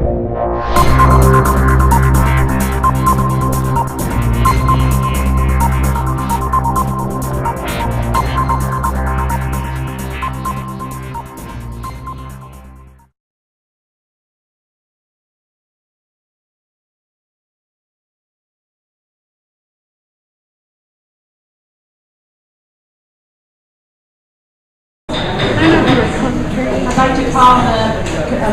I'd like to call the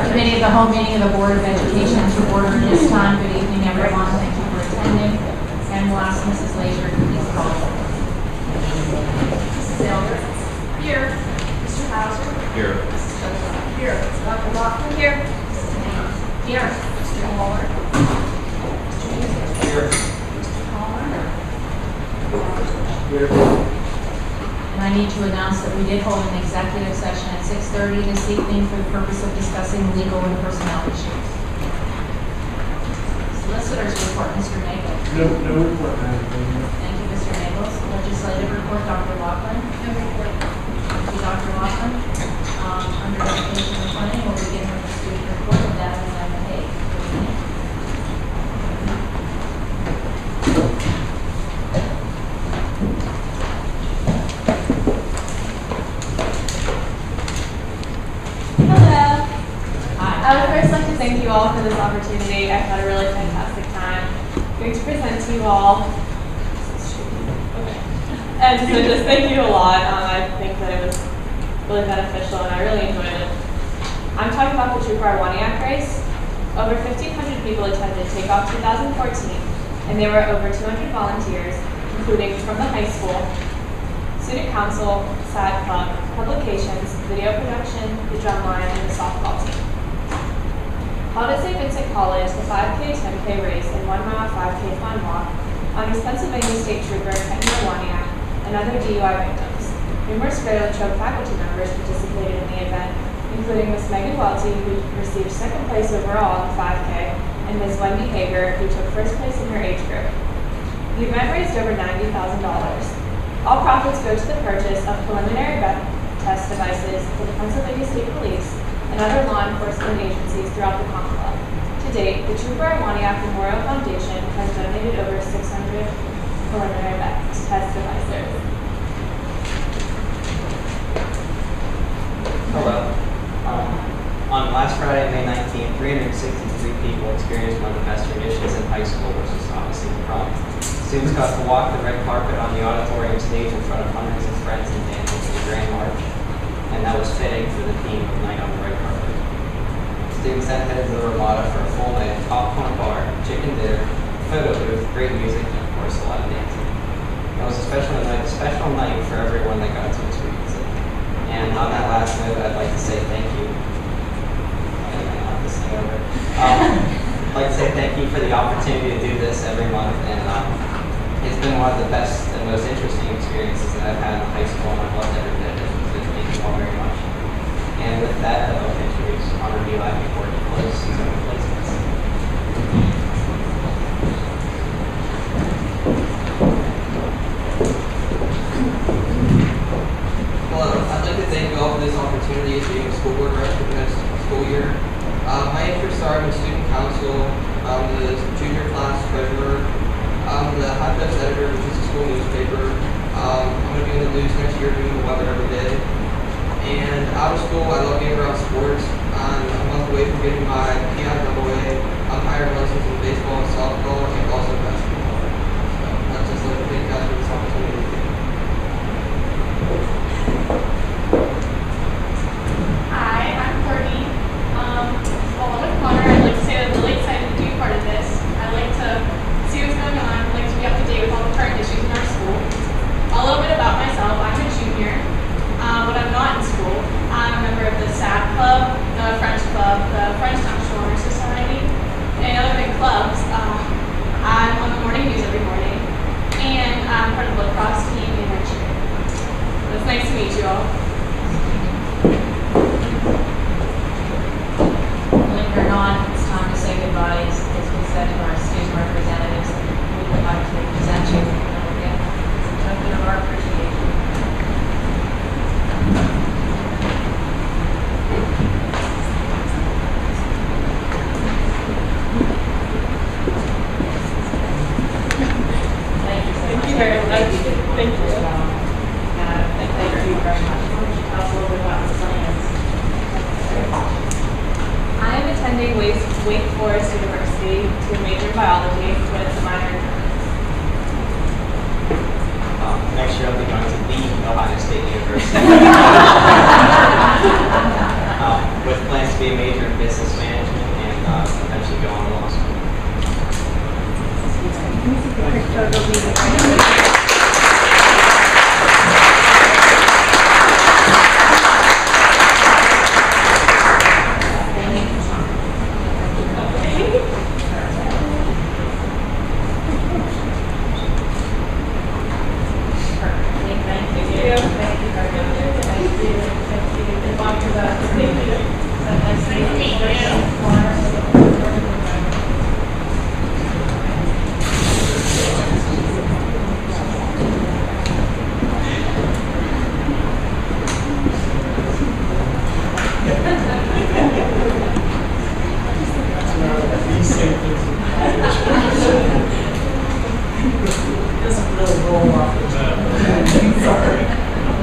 committee of the whole meeting of the Board of Education to order this time. Good evening, everyone. Thank you for attending. And we'll ask Mrs. Laser to please call. Mrs. Elder. Here. Mr. Hauser. Here. Mrs. Joseph. Here. Dr. Lockwood. Here. Mrs. Nance. Here. Mr. Waller. Here. Mr. Palmer. Here. And I need to announce that we did hold an executive session at 6:30 this evening for the purpose of discussing legal and personnel issues. Solicitors report, Mr. Nagel. No report, Madam President. Thank you, Mr. Nagel. Legislative report, Dr. Laughlin. No report. Thank you, Dr. Laughlin. Under education and planning, we'll begin with the student report of that and then pay. I would first like to thank you all for this opportunity. I've had a really fantastic time getting to present to you all. Okay. And so just thank you a lot. I think that it was really beneficial and I really enjoyed it. I'm talking about the Trooper Iwaniak race. Over 1,500 people attended Takeoff 2014 and there were over 200 volunteers, including from the high school, student council, SAD club, publications, video production, the drumline, and the softball team. Held at St. Vincent College, the 5K, 10K race, and 1 mile 5K fun walk honors Pennsylvania State Trooper Kenny Iwaniak and other DUI victims. Numerous Latrobe faculty members participated in the event, including Miss Megan Welty, who received second place overall on the 5K, and Ms. Wendy Hager, who took first place in her age group. The event raised over $90,000. All profits go to the purchase of preliminary test devices for the Pennsylvania State Police and other law enforcement agencies throughout the Commonwealth. To date, the Trooper Iwaniak Memorial Foundation has donated over 600 preliminary test devices. Hello. On last Friday, May 19th, 363 people experienced one of the best traditions in high school, which is obviously the prom. Students got to walk the red carpet on the auditorium stage in front of hundreds of friends and family for the Grand March, and that was fitting for the theme of Night on the Red Carpet. Students then headed to the Ramada for a full night of popcorn bar, chicken dinner, photo booth, great music, and of course a lot of dancing. It was a special night for everyone that got to experience it. And on that last note, I'd like to say thank you. I'd like to say thank you for the opportunity to do this every month, and it's been one of the best and most interesting experiences that I've had in high school, and I've loved every bit of it. So thank you all very much. And with that, I'd like to introduce Honor Eli before he closes his own placements. Hello, I'd like to thank you all for this opportunity of being a school board rep for the next school year. My interests are in the student council, the junior class treasurer, the hot best editor, which is a school newspaper. I'm going to be in the news next year doing the weather every day. And out of school, I love being around sports. I'm a month away from getting my PIAA umpire license in baseball and softball and also basketball. So I'd just like to thank you guys for this opportunity. Hi, I'm Courtney. Along with Connor, I'd like to say that I'm really excited to be part of this. I'd like to see what's going on. I'd like to be up to date with all the current issues in our school. A little bit about myself. I'm a junior. When I'm not in school, I'm a member of the SAD Club, the French Club, the French National Honor Society, and other big clubs. I'm on the morning news every morning, and I'm part of the lacrosse team in my cheer. It's nice to meet you all. Believe it or not, it's time to say goodbye. As we said to our student representatives, we would like to present you again as a token of our appreciation. attending Wake Forest University to major in biology with a minor in German. Next year I'll be going to the Ohio State University with plans to be a major in business management and eventually go on to law school.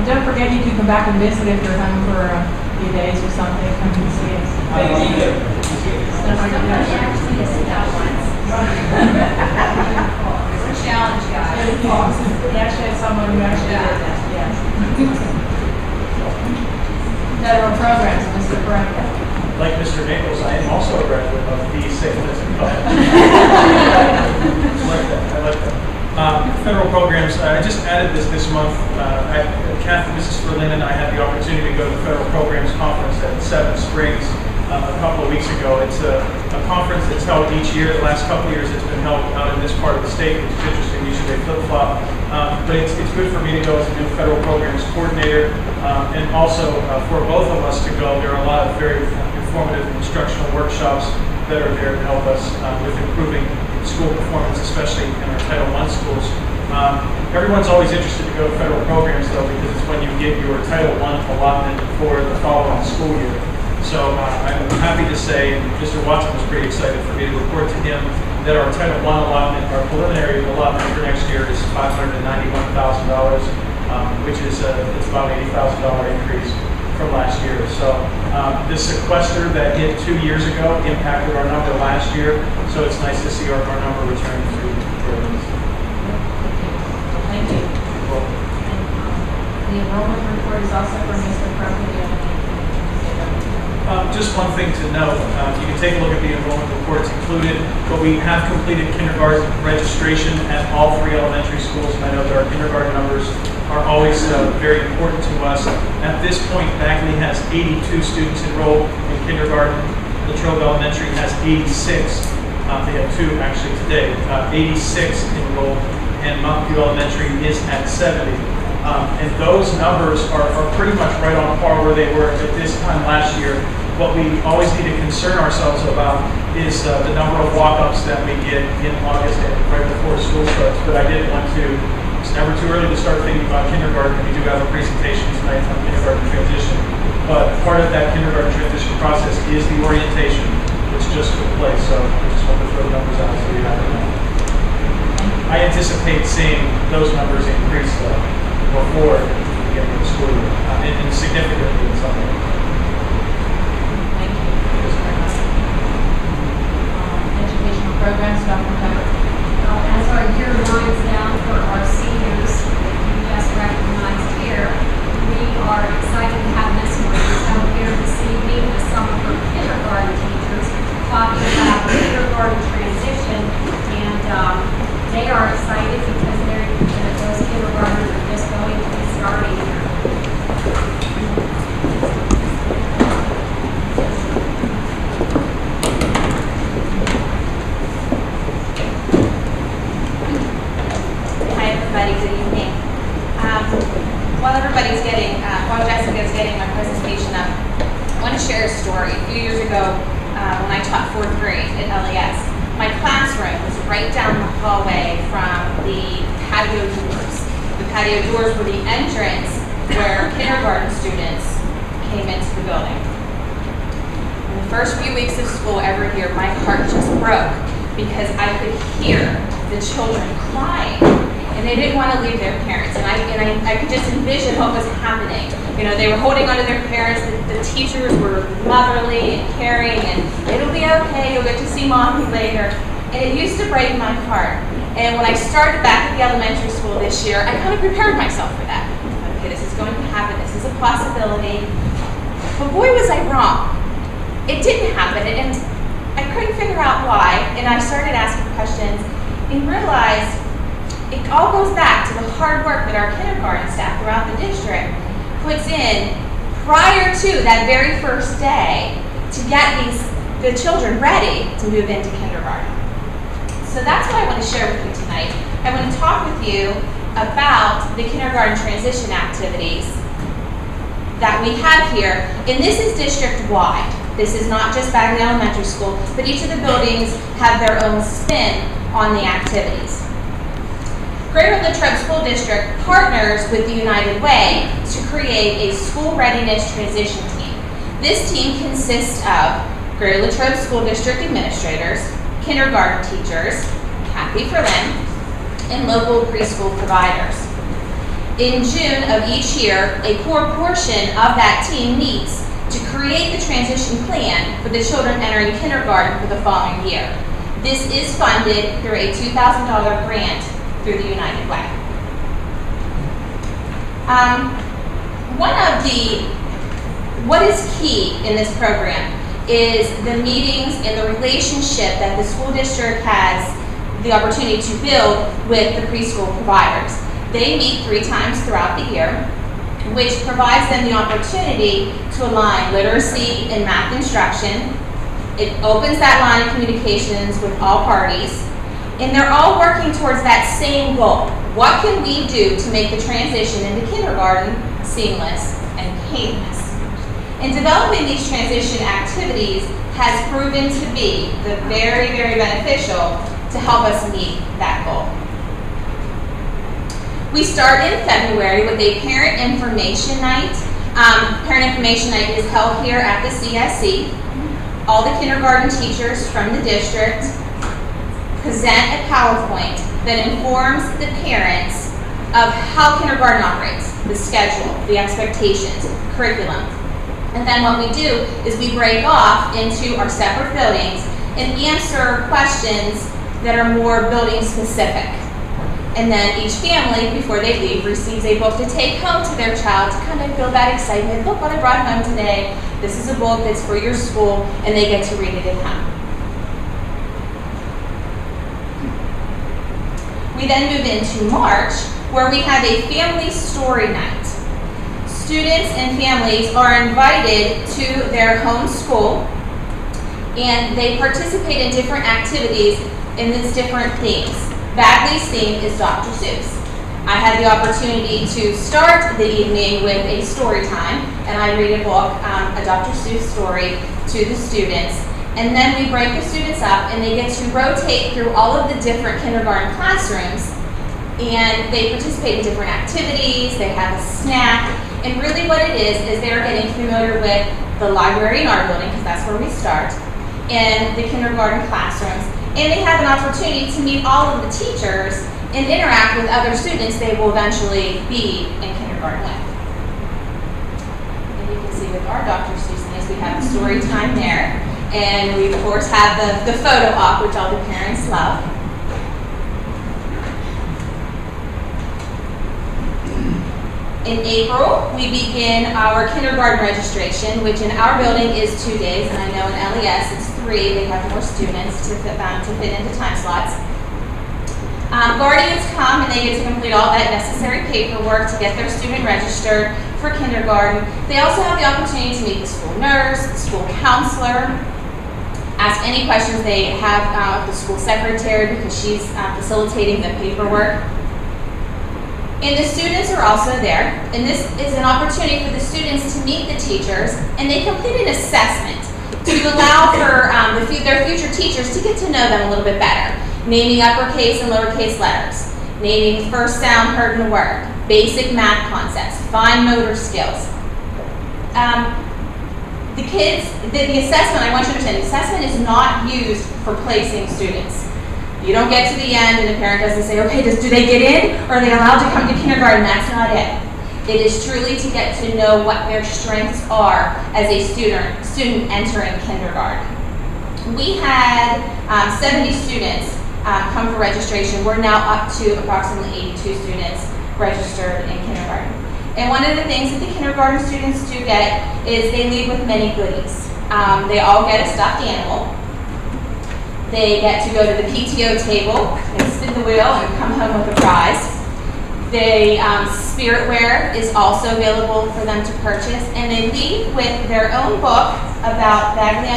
Don't forget you can come back and visit if you're home for a few days or something. Come and see us. Somebody actually did that once. It's a challenge, guys. We actually had someone who actually did that, yes. Federal programs, Mr. Franco. Like Mr. Maples, I am also a graduate of the St. Vincent College. I like that. Federal programs, I just added this month. Kathy, Mrs. Berlin, and I had the opportunity to go to the Federal Programs Conference at Seven Springs a couple of weeks ago. It's a conference that's held each year. The last couple of years it's been held out in this part of the state, which is interesting. Usually they flip-flop. But it's good for me to go as a new Federal Programs Coordinator. And also for both of us to go, there are a lot of very informative instructional workshops that are there to help us with improving school performance, especially in our Title I schools. Everyone's always interested to go to federal programs, though, because it's when you get your Title I allotment for the following school year. So I'm happy to say, Mr. Watson was pretty excited for me to report to him that our Title I allotment, our preliminary allotment for next year is $591,000, which is it's about an $80,000 increase from last year. So the sequester that hit 2 years ago impacted our number last year. So it's nice to see our number return to earnings. Thank you. The enrollment report is also from Mr. Crumpy. Just one thing to note, you can take a look at the enrollment reports included, but we have completed kindergarten registration at all 3 elementary schools, and I know that our kindergarten numbers are always very important to us. At this point, Bagley has 82 students enrolled in kindergarten. Latrobe Elementary has 86. They have 2 actually today. 86 enrolled, and Mountain View Elementary is at 70. And those numbers are pretty much right on par where they were at this time last year. What we always need to concern ourselves about is the number of walk-ups that we get in August and right before school starts. But I did want to, it's never too early to start thinking about kindergarten. We do have a presentation tonight on kindergarten transition. But part of that kindergarten transition process is the orientation, which just took place. So I just want to throw the numbers out so you have them. I anticipate seeing those numbers increase before we get to the school year, and significantly in some ways. Thank you. Educational programs, Dr. Tucker. As our year winds down for our seniors, you just recognized here, we are excited to have Ms. Maurice out here this evening with some of her kindergarten teachers talking about kindergarten transition, and they are excited because those kindergartners are just going to be starting here. Hi everybody, good evening. While Jessica's getting my presentation up, I want to share a story. A few years ago, when I taught 4th grade at LES, my classroom was right down the hallway from the patio doors. The patio doors were the entrance where kindergarten students came into the building. In the first few weeks of school every year, my heart just broke because I could hear the children crying, and they didn't want to leave their parents. And I could just envision what was happening. You know, they were holding onto their parents. The teachers were motherly and caring, and they didn't You'll be okay. You'll get to see mommy later. And it used to break my heart. And when I started back at the elementary school this year, I kind of prepared myself for that. Okay, this is going to happen. This is a possibility. But boy, was I wrong. It didn't happen, and I couldn't figure out why. And I started asking questions and realized it all goes back to the hard work that our kindergarten staff throughout the district puts in prior to that very first day to get the children ready to move into kindergarten. So that's what I want to share with you tonight. I want to talk with you about the kindergarten transition activities that we have here. And this is district-wide. This is not just Bagley Elementary School, but each of the buildings have their own spin on the activities. Greater Latrobe School District partners with the United Way to create a school readiness transition team. This team consists of Greater Latrobe School District administrators, kindergarten teachers, Kathy Ferlin, and local preschool providers. In June of each year, a core portion of that team meets to create the transition plan for the children entering kindergarten for the following year. This is funded through a $2,000 grant through the United Way. What is key in this program is the meetings and the relationship that the school district has the opportunity to build with the preschool providers. They meet 3 times throughout the year, which provides them the opportunity to align literacy and math instruction. It opens that line of communications with all parties, and they're all working towards that same goal. What can we do to make the transition into kindergarten seamless and painless? And developing these transition activities has proven to be very, very beneficial to help us meet that goal. We start in February with a parent information night. Parent information night is held here at the CSC. All the kindergarten teachers from the district present a PowerPoint that informs the parents of how kindergarten operates, the schedule, the expectations, curriculum. And then what we do is we break off into our separate buildings and answer questions that are more building specific. And then each family, before they leave, receives a book to take home to their child to kind of feel that excitement. Look what I brought home today. This is a book that's for your school, and they get to read it at home. We then move into March, where we have a family story night. Students and families are invited to their home school, and they participate in different activities in these different themes. Bagley's theme is Dr. Seuss. I had the opportunity to start the evening with a story time, and I read a book, a Dr. Seuss story, to the students. And then we break the students up, and they get to rotate through all of the different kindergarten classrooms, and they participate in different activities, they have a snack, and really what it is they're getting familiar with the library in our building, because that's where we start, and the kindergarten classrooms. And they have an opportunity to meet all of the teachers and interact with other students they will eventually be in kindergarten with. And you can see with our Dr. Seuss things, we have the story time there. And we, of course, have the photo op, which all the parents love. In April, we begin our kindergarten registration, which in our building is 2 days, and I know in LES it's 3. They have more students to fit into time slots. Guardians come and they get to complete all that necessary paperwork to get their student registered for kindergarten. They also have the opportunity to meet the school nurse, the school counselor, ask any questions they have with the school secretary because she's facilitating the paperwork. And the students are also there, and this is an opportunity for the students to meet the teachers, and they complete an assessment to allow for their future teachers to get to know them a little bit better, naming uppercase and lowercase letters, naming the first sound heard in a word, basic math concepts, fine motor skills. The kids, the assessment, I want you to understand, the assessment is not used for placing students. You don't get to the end and the parent doesn't say, okay, do they get in or are they allowed to come to kindergarten? That's not it. It is truly to get to know what their strengths are as a student entering kindergarten. We had 70 students come for registration. We're now up to approximately 82 students registered in kindergarten. And one of the things that the kindergarten students do get is they leave with many goodies. They all get a stuffed animal. They get to go to the PTO table and spin the wheel and come home with a prize. Spiritware is also available for them to purchase, and they leave with their own book about Bagley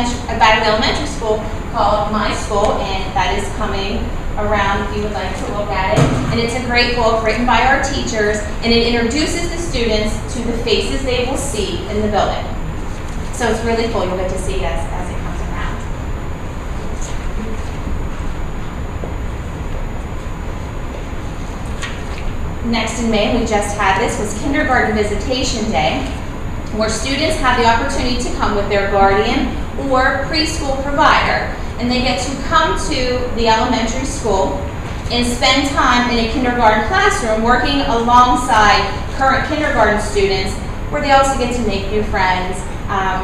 Elementary School called My School, and that is coming around if you would like to look at it. And it's a great book written by our teachers, and it introduces the students to the faces they will see in the building. So it's really cool. You'll get to see it as it comes around. Next in May, we just had this, was Kindergarten Visitation Day, where students have the opportunity to come with their guardian or preschool provider, and they get to come to the elementary school and spend time in a kindergarten classroom working alongside current kindergarten students, where they also get to make new friends,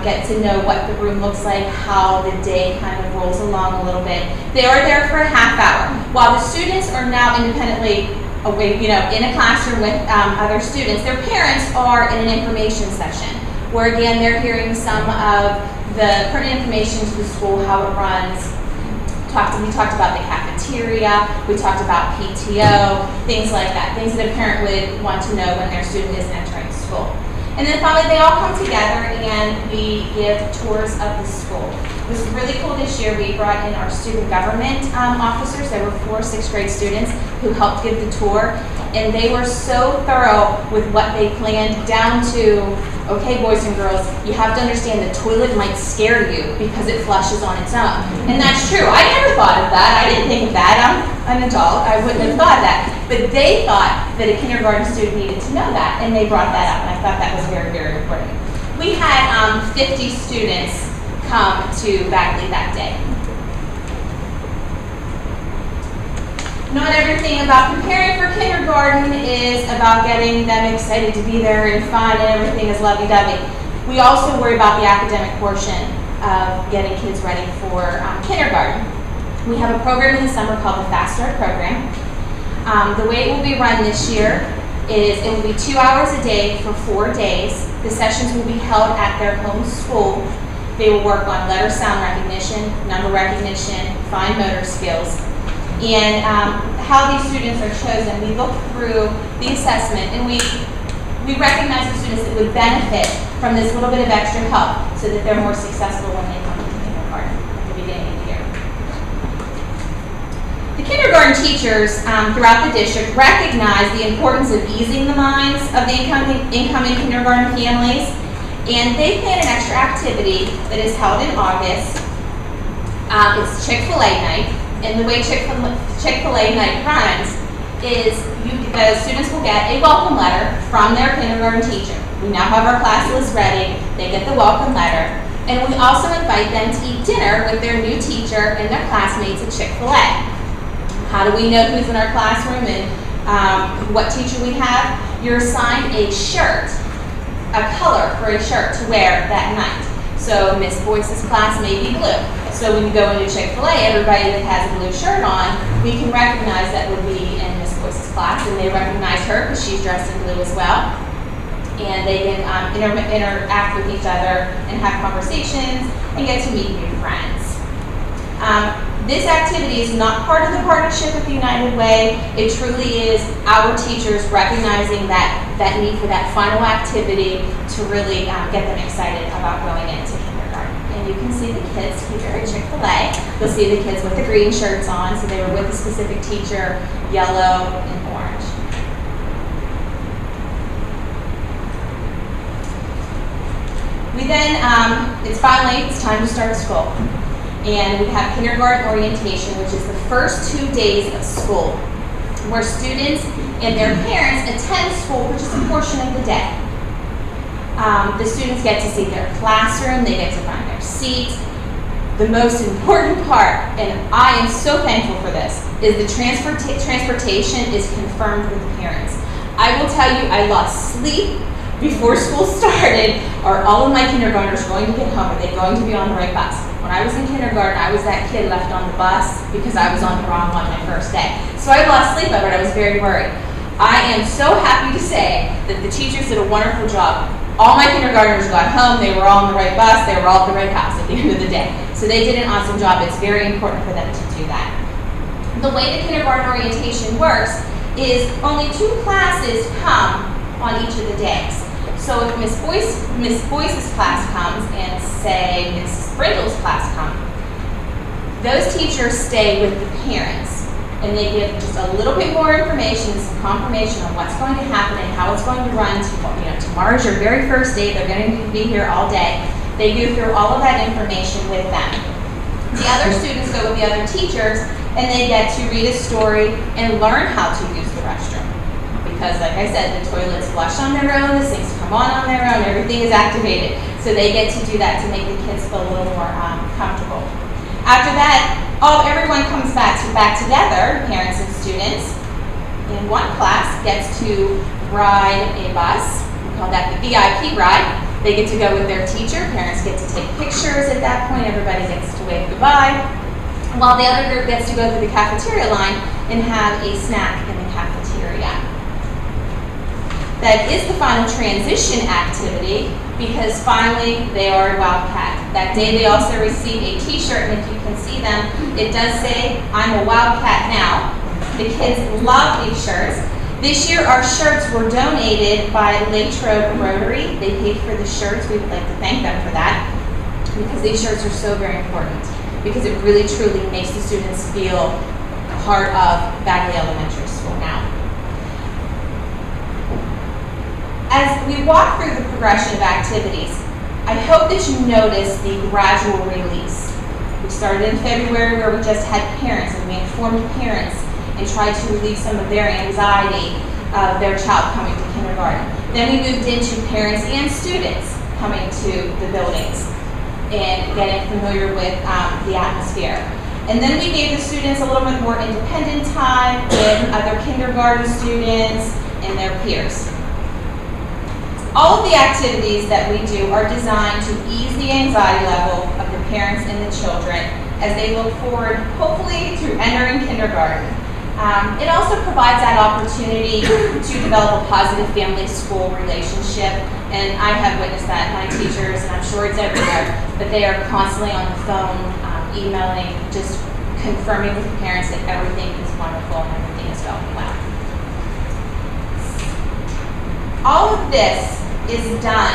get to know what the room looks like, how the day kind of rolls along a little bit. They are there for a half hour. While the students are now independently away, in a classroom with other students, their parents are in an information session, where again, they're hearing some of the pertinent information to the school, how it runs. We talked about the cafeteria, we talked about PTO, things like that, things that a parent would want to know when their student is entering school. And then finally, they all come together and we give tours of the school. It was really cool this year. We brought in our student government officers. There were 4 6th grade students who helped give the tour, and they were so thorough with what they planned, down to, okay, boys and girls, you have to understand the toilet might scare you because it flushes on its own. And that's true. I never thought of that. I didn't think of that. I'm an adult. I wouldn't have thought of that. But they thought that a kindergarten student needed to know that, and they brought that up, and I thought that was very, very important. We had 50 students come to Bagley that day. Not everything about preparing for kindergarten is about getting them excited to be there and fun and everything is lovey-dovey. We also worry about the academic portion of getting kids ready for kindergarten. We have a program in the summer called the Fast Start program. The way it will be run this year is it will be 2 hours a day for 4 days. The sessions will be held at their home school. They will work on letter sound recognition, number recognition, fine motor skills. And how these students are chosen, we look through the assessment and we recognize the students that would benefit from this little bit of extra help so that they're more successful when they come to kindergarten at the beginning of the year. The kindergarten teachers throughout the district recognize the importance of easing the minds of the incoming kindergarten families, and they plan an extra activity that is held in August. It's Chick-fil-A night. And the way Chick-fil-A night runs is the students will get a welcome letter from their kindergarten teacher. We now have our class list ready. They get the welcome letter. And we also invite them to eat dinner with their new teacher and their classmates at Chick-fil-A. How do we know who's in our classroom and what teacher we have? You're assigned a shirt, a color for a shirt to wear that night. So Miss Boyce's class may be blue. So when you go into Chick-fil-A, everybody that has a blue shirt on, we can recognize that would be in Miss Boyce's class, and they recognize her because she's dressed in blue as well. And they can interact with each other and have conversations and get to meet new friends. This activity is not part of the partnership with the United Way. It truly is our teachers recognizing that need for that final activity to really get them excited about going into kindergarten. And you can see the kids here at Chick-fil-A. You'll see the kids with the green shirts on, so they were with a specific teacher, yellow and orange. We then, it's time to start school. And we have kindergarten orientation, which is the first 2 days of school, where students and their parents attend school for just a portion of the day. The students get to see their classroom, they get to find their seats. The most important part, and I am so thankful for this, is the transportation is confirmed with parents. I will tell you, I lost sleep before school started, are all of my kindergartners going to get home? Are they going to be on the right bus? When I was in kindergarten, I was that kid left on the bus because I was on the wrong one my first day. So I lost sleep over it. I was very worried. I am so happy to say that the teachers did a wonderful job. All my kindergartners got home, they were all on the right bus, they were all at the right house at the end of the day. So they did an awesome job. It's very important for them to do that. The way the kindergarten orientation works is only 2 classes come on each of the days. So if Miss Boyce's class comes and say Miss Brindle's class comes, those teachers stay with the parents and they give just a little bit more information, some confirmation on what's going to happen and how it's going to run. Tomorrow's your very first day. They're going to be here all day. They go through all of that information with them. The other students go with the other teachers and they get to read a story and learn how to use the restroom. Because like I said, the toilets flush on their own, the sinks come on their own, everything is activated. So they get to do that to make the kids feel a little more comfortable. After that, everyone comes back together, parents and students, in one class gets to ride a bus. We call that the VIP ride. They get to go with their teacher. Parents get to take pictures at that point. Everybody gets to wave goodbye. While the other group gets to go through the cafeteria line and have a snack in the cafeteria. That is the final transition activity because finally they are a Wildcat. That day they also receive a t-shirt, and if you can see them, it does say, "I'm a Wildcat now." The kids love these shirts. This year our shirts were donated by Latrobe Rotary. They paid for the shirts. We would like to thank them for that because these shirts are so very important because it really truly makes the students feel part of Bagley Elementary School now. As we walk through the progression of activities, I hope that you notice the gradual release. We started in February where we just had parents and we informed parents and tried to relieve some of their anxiety of their child coming to kindergarten. Then we moved into parents and students coming to the buildings and getting familiar with the atmosphere. And then we gave the students a little bit more independent time with other kindergarten students and their peers. All of the activities that we do are designed to ease the anxiety level of the parents and the children as they look forward, hopefully, to entering kindergarten. It also provides that opportunity to develop a positive family-school relationship, and I have witnessed that. My teachers, and I'm sure it's everywhere, but they are constantly on the phone, emailing, just confirming with the parents that everything is wonderful and everything is going well. All of this is done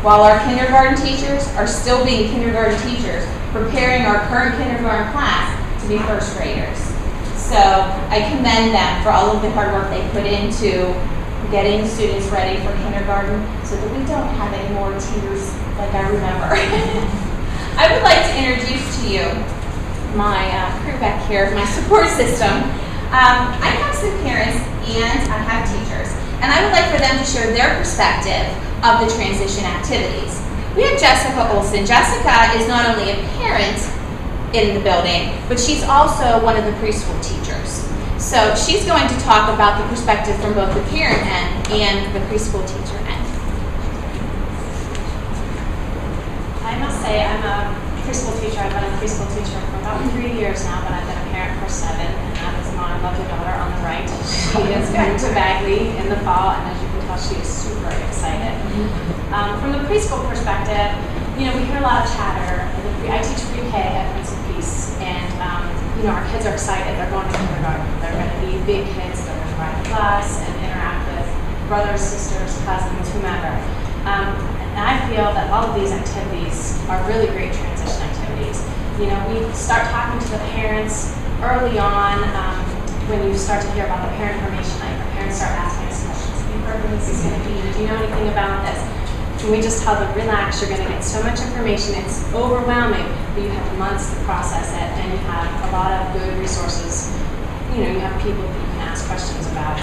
while our kindergarten teachers are still being kindergarten teachers, preparing our current kindergarten class to be first graders. So I commend them for all of the hard work they put into getting the students ready for kindergarten so that we don't have any more tears like I remember. I would like to introduce to you my crew back here, my support system. I have some parents and I have teachers. And I would like for them to share their perspective of the transition activities. We have Jessica Olson. Jessica is not only a parent in the building, but she's also one of the preschool teachers. So she's going to talk about the perspective from both the parent end and the preschool teacher end. I must say I'm a preschool teacher. I've been a preschool teacher for about 3 years now, but I've been a parent for 7, and that is my lovely daughter on the right. She is going to Bagley in the fall, and as you can tell, she is super excited. From the preschool perspective, we hear a lot of chatter. I teach pre-K at Prince of Peace, and our kids are excited. They're going to kindergarten. They're going to be big kids. They're going to ride the bus and interact with brothers, sisters, cousins, whomever. And I feel that all of these activities are really great transition activities. We start talking to the parents early on when you start to hear about the parent information night. The parents start asking us questions. Have you heard when this is going to be? Do you know anything about this? And we just tell them, relax, you're going to get so much information. It's overwhelming, but you have months to process it, and you have a lot of good resources. You have people that you can ask questions about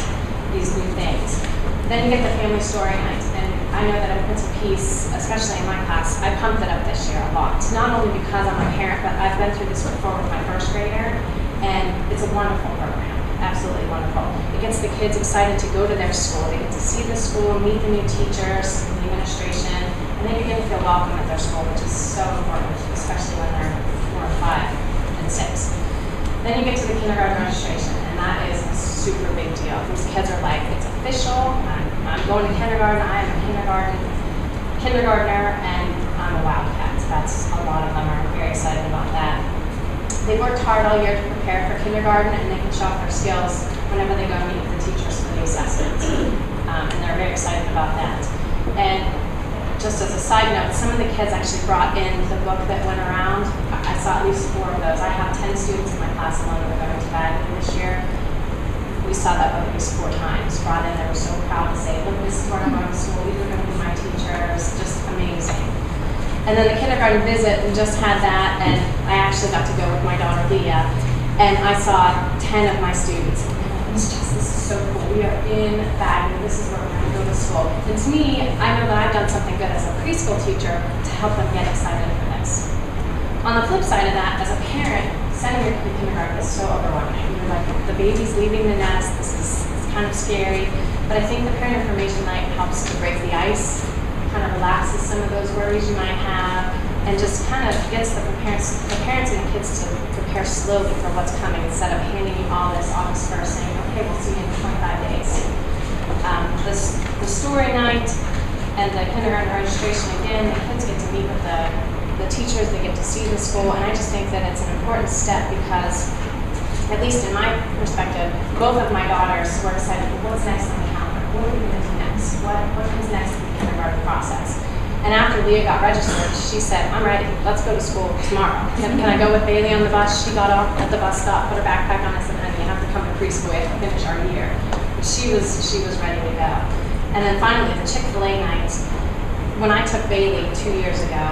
these new things. Then you get the family story night, and I know that at Prince of Peace, especially in my class, I pumped it up this year a lot. Not only because I'm a parent, but I've been through this before with my first grader, and it's a wonderful program. absolutely wonderful. It gets the kids excited to go to their school. They get to see the school, meet the new teachers, the administration, and they begin to feel welcome at their school, which is so important, especially when they're 4 and 5 and 6. Then you get to the kindergarten registration, and that is a super big deal. These kids are like, it's official, I'm going to kindergarten, I am a kindergartner, and I'm a Wildcat. So that's a lot of them are very excited about that. They worked hard all year to prepare for kindergarten, and they can show off their skills whenever they go meet with the teachers for the assessments. And they're very excited about that. And just as a side note, some of the kids actually brought in the book that went around. I saw at least 4 of those. I have 10 students in my class alone that are going to Bagley this year. We saw that book at least 4 times. Brought in, they were so proud to say, look, this is where I'm going to school. These are going to be my teachers. Just amazing. And then the kindergarten visit, we just had that, and I actually got to go with my daughter Leah, and I saw 10 of my students. This is so cool. We are in Bagley. This is where we're going to go to school. And to me, I know that I've done something good as a preschool teacher to help them get excited for this. On the flip side of that, as a parent, sending your kid to kindergarten is so overwhelming. You're like, the baby's leaving the nest. It's kind of scary. But I think the parent information night helps to break the ice, kind of relaxes some of those worries you might have, and just kind of gets the parents and the kids to prepare slowly for what's coming instead of handing you all this August 1st saying, okay, we'll see you in 25 days. The story night and the kindergarten registration, again, the kids get to meet with the teachers, they get to see the school, and I just think that it's an important step because, at least in my perspective, both of my daughters were excited, well, what's next on the calendar? What are we going to do next? What comes next in the kindergarten process? And after Leah got registered, she said, I'm ready. Let's go to school tomorrow. Can I go with Bailey on the bus? She got off at the bus stop, put her backpack on. I said, honey, you have to come to preschool. We have to finish our year. She was ready to go. And then finally, the Chick-fil-A night, when I took Bailey 2 years ago,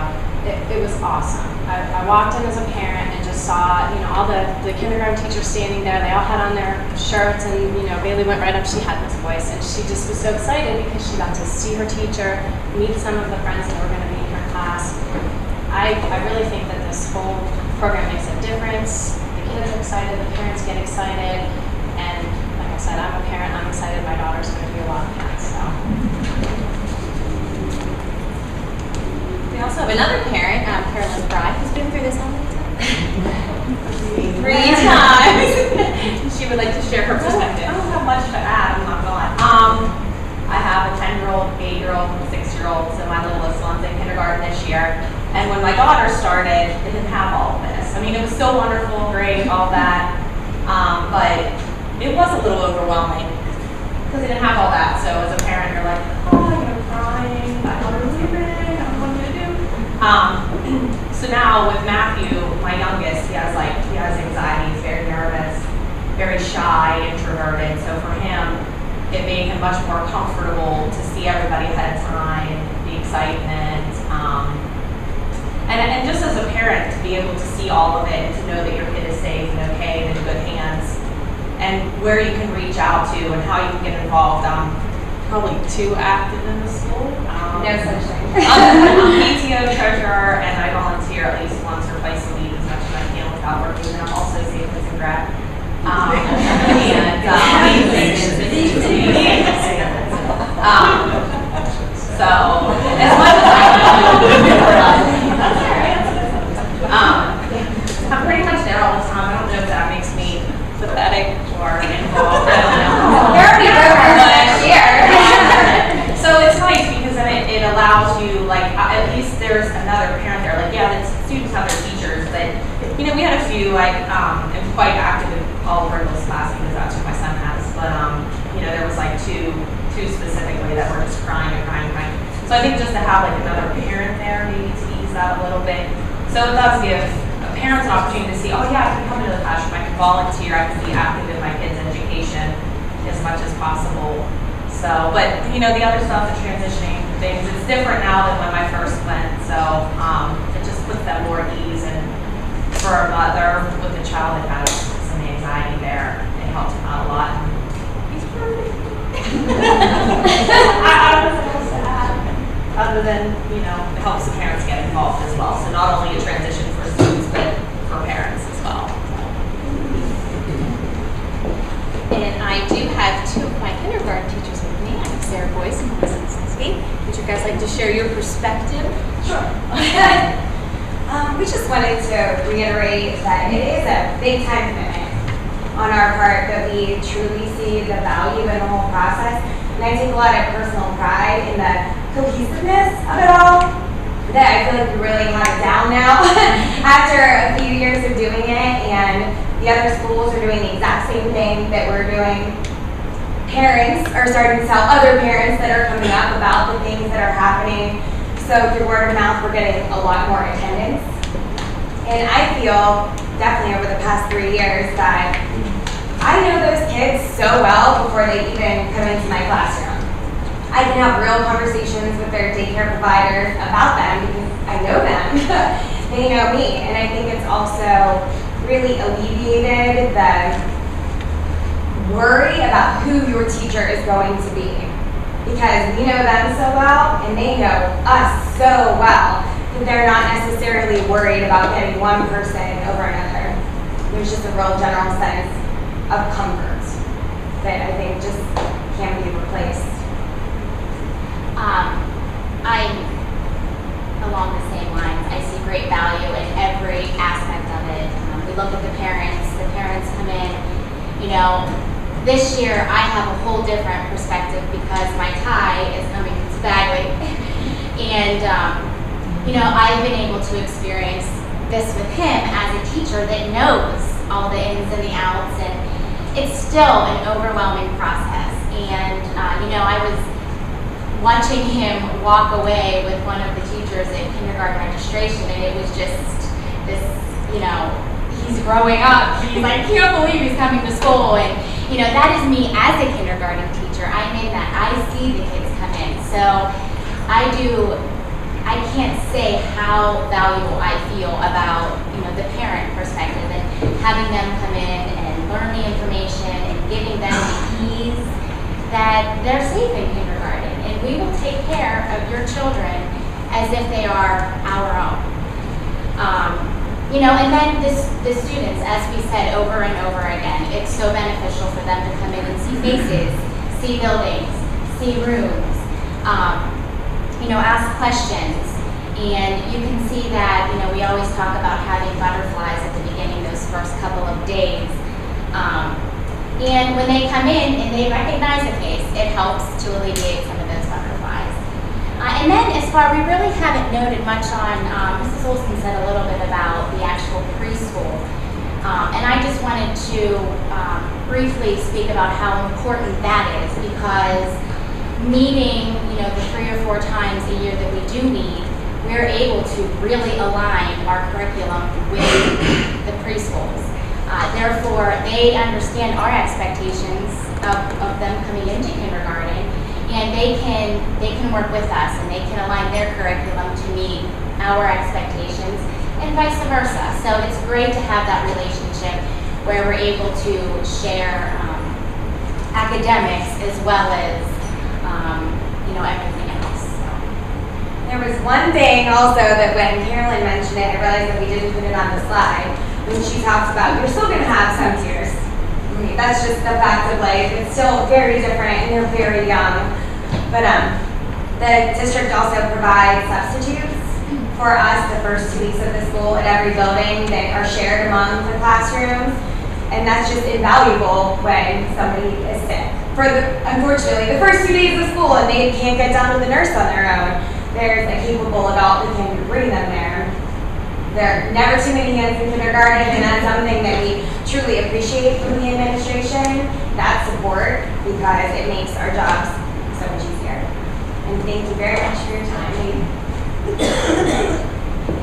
it was awesome. I walked in as a parent and just saw, all the kindergarten teachers standing there. They all had on their shirts, and Bailey went right up. She had this voice, and she just was so excited because she got to see her teacher, meet some of the friends that were going to be in her class. I really think that this whole program makes a difference. The kids are excited, the parents get excited, and like I said, I'm a parent. I'm excited my daughter's going to be a Wildcat. So. We also have another parent, Carolyn Fry, who's been through this how many times? 3 times. She would like to share her perspective. I don't have much to add, I'm not gonna. I have a 10-year-old, 8-year-old, and 6-year-old, so my littlest one's in kindergarten this year. And when my daughter started, it didn't have all of this. I mean, it was still wonderful, great, all that, but it was a little overwhelming because it didn't have all that. So as a parent, you're like, oh, I'm crying, my daughter's leaving. So now with Matthew, my youngest, he has anxiety, he's very nervous, very shy, introverted. So for him, it made him much more comfortable to see everybody ahead of time, the excitement, and just as a parent to be able to see all of it and to know that your kid is safe and okay and in good hands, and where you can reach out to and how you can get involved. I'm probably too active in the school. No such thing. I'm PTO treasurer, and I volunteer at least once or twice a week as much as I can without working. And I'm also safe as a grad. So as much as I'm pretty much there all the time. I don't know if that makes me pathetic or involved. I don't know. You're already over last year. So it's nice because then it allows you, like, at least there's another parent there. Like, yeah, the students have their teachers, but, we had a few, I'm quite active in all of our English class because that's what my son has. But, there was like two specifically that were just crying. So I think just to have like another parent there maybe to ease that a little bit. So it does give parents an opportunity to see, oh yeah, I can come into the classroom, I can volunteer, I can be active in my kids' education as much as possible. So, but the other stuff, the transitioning things, it's different now than when I first went. So it just puts them more at ease. And for a mother with a child that has some anxiety there, it helps him out a lot. And he's perfect. I don't know what else to add, other than it helps the parents get involved as well. So not only a transition for students, but for parents as well. you guys like to share your perspective? Sure. We just wanted to reiterate that it is a big time commitment on our part, but we truly see the value in the whole process. And I take a lot of personal pride in the cohesiveness of it all, that I feel like we really have it down now after a few years of doing it, and the other schools are doing the exact same thing that we're doing. Parents are starting to tell other parents that are coming up about the things that are happening. So through word of mouth, we're getting a lot more attendance. And I feel, definitely over the past 3 years, that I know those kids so well before they even come into my classroom. I can have real conversations with their daycare providers about them because I know them. They know me. And I think it's also really alleviated the worry about who your teacher is going to be. Because we know them so well and they know us so well that they're not necessarily worried about getting one person over another. There's just a real general sense of comfort that I think just can't be replaced. I'm along the same lines. I see great value in every aspect of it. We look at the parents come in, you know, this year I have a whole different perspective because my tie is coming to Bagley. And, you know, I've been able to experience this with him as a teacher that knows all the ins and the outs, and it's still an overwhelming process. And, you know, I was watching him walk away with one of the teachers at kindergarten registration, and it was just this, you know, he's growing up. He's like, I can't believe he's coming to school. And, you know, that is me as a kindergarten teacher. I'm in that. I see the kids come in. So I can't say how valuable I feel about, you know, the parent perspective and having them come in and learn the information and giving them the ease that they're safe in kindergarten. And we will take care of your children as if they are our own. You know, and then the students, as we said over and over again, it's so beneficial for them to come in and see faces, see buildings, see rooms, you know, ask questions. And you can see that, you know, we always talk about having butterflies at the beginning, those first couple of days. And when they come in and they recognize a face, it helps to alleviate some of those butterflies. And then as far, we really haven't noted much on, Mrs. Olson said a little bit about the actual preschool. And I just wanted to briefly speak about how important that is, because meeting, you know, the 3 or 4 times a year that we do meet, we're able to really align our curriculum with the preschools. Therefore, they understand our expectations of them coming into kindergarten, and they can work with us and they can align their curriculum to meet our expectations and vice versa. So it's great to have that relationship where we're able to share academics as well as you know, everything else. So. There was one thing also that when Carolyn mentioned it, I realized that we didn't put it on the slide. When she talks about, you're still going to have some tears. I mean, that's just the fact of life. It's still very different and they're very young. But the district also provides substitutes for us the first 2 weeks of the school at every building that are shared among the classrooms. And that's just invaluable when somebody is sick. Unfortunately, the first 2 days of school and they can't get down to the nurse on their own, there's a capable adult that can bring them there. There are never too many hands in kindergarten, and that's something that we truly appreciate from the administration, that support, because it makes our jobs so much easier. And thank you very much for your time.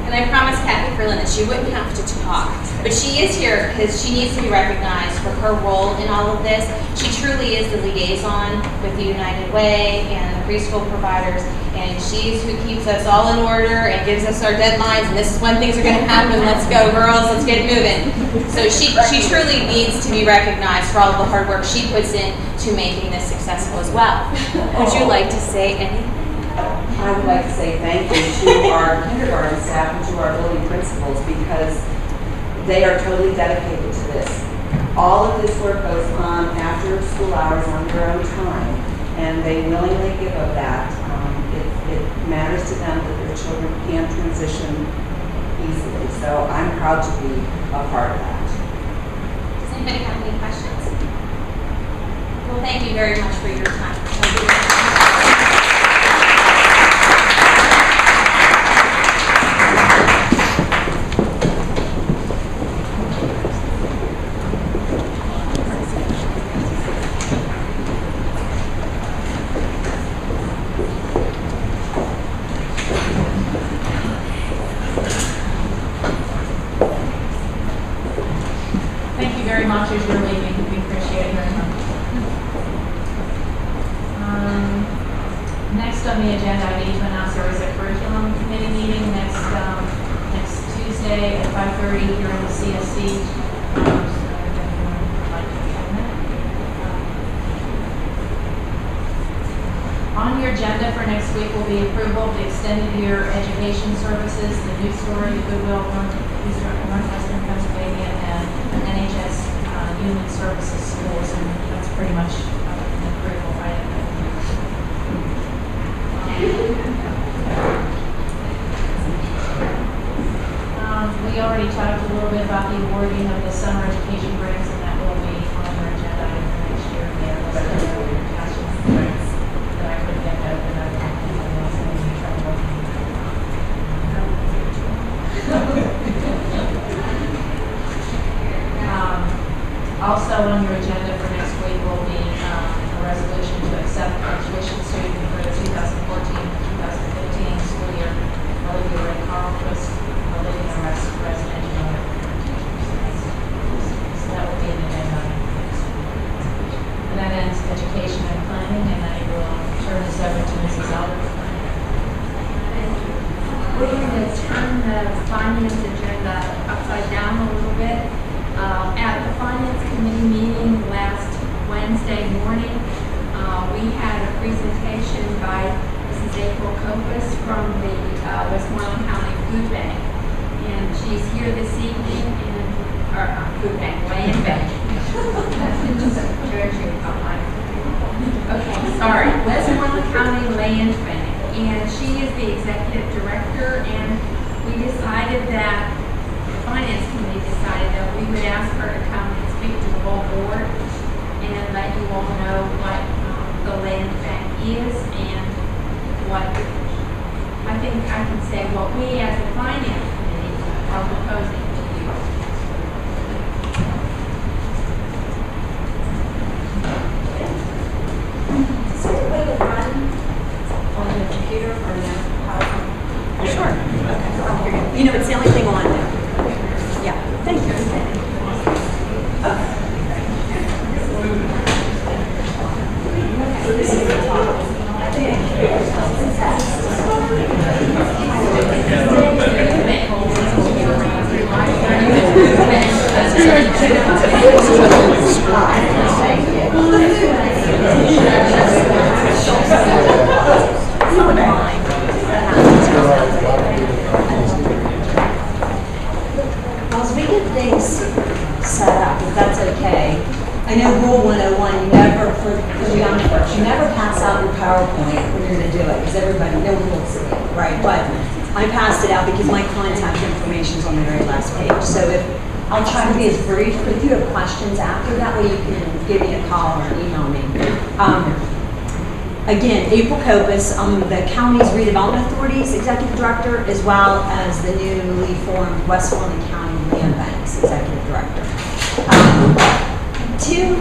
And I promised Kathy Freeland that she wouldn't have to talk, but she is here because she needs to be recognized for her role in all of this. She truly is the liaison with the United Way and the preschool providers, and she's who keeps us all in order and gives us our deadlines, and this is when things are going to happen. Let's go, girls, let's get moving. So she truly needs to be recognized for all of the hard work she puts in to making this successful as well. Would you like to say anything? I would like to say thank you to our kindergarten staff and to our building principals, because they are totally dedicated to this. All of this work goes on after school hours on their own time, and they willingly give of that. it matters to them that their children can transition easily. So I'm proud to be a part of that. Does anybody have any questions? Well, thank you very much for your time. Thank you very much as you're leaving. We appreciate it very much. Next on the agenda, I need to announce there is a curriculum committee meeting next Tuesday at 5:30 here in the CSC. On your agenda for next week will be approval of the extended year education services, the new story, Goodwill, Northwestern Pennsylvania, and NHS Human Services Schools, and that's pretty much an approval, right? We already talked a little bit about the awarding of the summer education grants, and that will be on your agenda item for next year. Again, that I couldn't get that, and I don't think anyone else has any trouble. Also on your agenda for next week will be a resolution to accept a tuition student for the 2014-2015 school year, Olivia Ray Carlquist, Olivia resident So that will be an agenda item. And that ends education and planning, and I will turn this over to Mrs. Albert. We're going to turn the finance agenda upside down a little bit. At the finance committee meeting last Wednesday morning, we had a presentation by Mrs. April Copus from the Westmoreland County Food Bank. And she's here this evening in our Food Bank, Land Bank. Okay, sorry, Westmoreland County Land Bank. And she is the executive director, and we decided that, the finance committee decided that we would ask her to come and speak to the whole board and let you all know what the land bank is and what, I think I can say what we as a finance committee are proposing to you. Is there a way to run on the computer or no? Sure. Okay. You know, it's the only thing on there. Yeah. Thank you. As we get things set up, if that's okay, I know Rule 101, you never, for the young folks, you never pass out your PowerPoint when you're going to do it, because everybody, no one will see it, right? But I passed it out because my contact information is on the very last page. So I'll try to be as brief, but if you have questions after, that way you can give me a call or email me. Again, April Copus, the county's redevelopment authority's executive director, as well as the newly formed Westmoreland County Land Bank's executive director. Two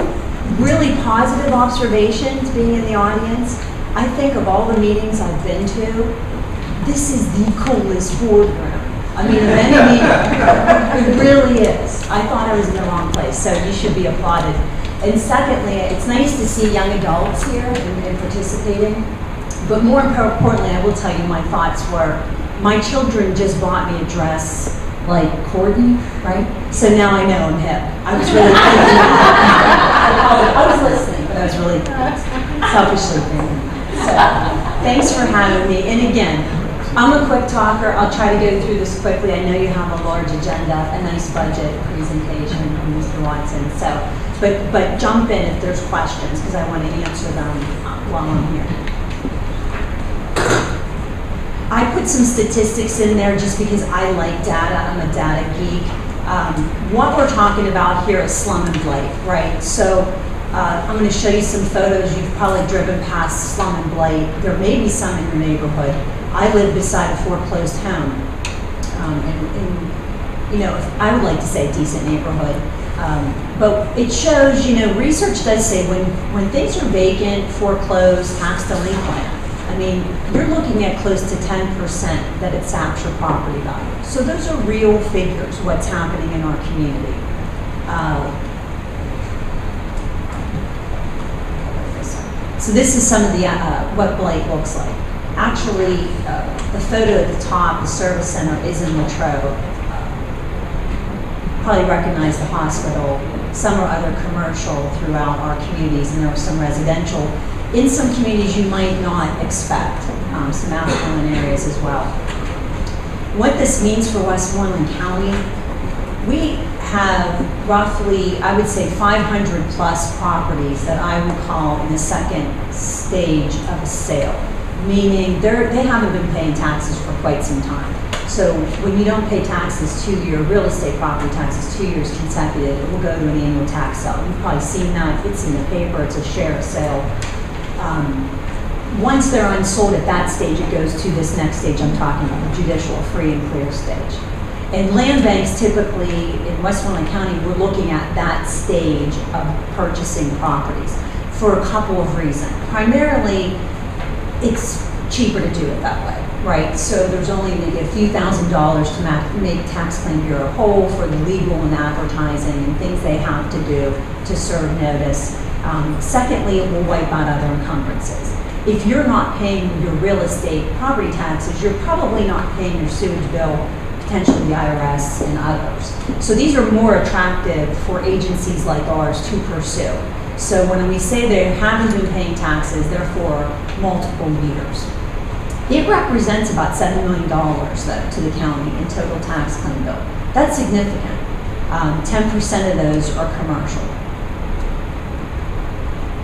really positive observations being in the audience. I think of all the meetings I've been to, this is the coolest boardroom. I mean, of any meeting, it really is. I thought I was in the wrong place, so you should be applauded. And secondly, it's nice to see young adults here and participating. But more importantly, I will tell you my thoughts were, my children just bought me a dress like Courtney, right? So now I know I'm hip. I was really thinking I was listening, but I was really selfishly thinking. So thanks for having me. And again, I'm a quick talker. I'll try to go through this quickly. I know you have a large agenda, a nice budget presentation from Mr. Watson. So, but jump in if there's questions, because I want to answer them while I'm here. I put some statistics in there just because I like data. I'm a data geek. What we're talking about here is slum and blight, right? So I'm going to show you some photos. You've probably driven past slum and blight. There may be some in your neighborhood. I live beside a foreclosed home. And you know, I would like to say decent neighborhood. But it shows, you know, research does say when things are vacant, foreclosed, tax delinquent, I mean, you're looking at close to 10% that it saps your property value. So those are real figures, what's happening in our community. So this is some of the, what blight looks like. Actually, the photo at the top, the service center is in Latrobe. Probably recognize the hospital. Some are other commercial throughout our communities, and there are some residential. In some communities you might not expect, some affluent areas as well. What this means for Westmoreland County, we have roughly, I would say 500 plus properties that I would call in the second stage of a sale, meaning they haven't been paying taxes for quite some time. So when you don't pay taxes 2 year real estate property taxes 2 years consecutive, it will go to an annual tax sale. You've probably seen that. It's in the paper. It's a share sale. Once they're unsold at that stage, it goes to this next stage I'm talking about, the judicial free and clear stage. And land banks typically in Westmoreland County, we're looking at that stage of purchasing properties for a couple of reasons. Primarily, it's cheaper to do it that way. Right, so there's only maybe a few $1,000s to make tax claim bureau whole for the legal and advertising and things they have to do to serve notice. Secondly, it will wipe out other encumbrances. If you're not paying your real estate property taxes, you're probably not paying your sewage bill, potentially the IRS and others. So these are more attractive for agencies like ours to pursue. So when we say they haven't been paying taxes, they're for multiple years. It represents about $7 million though, to the county in total tax claim bill. That's significant. 10% of those are commercial.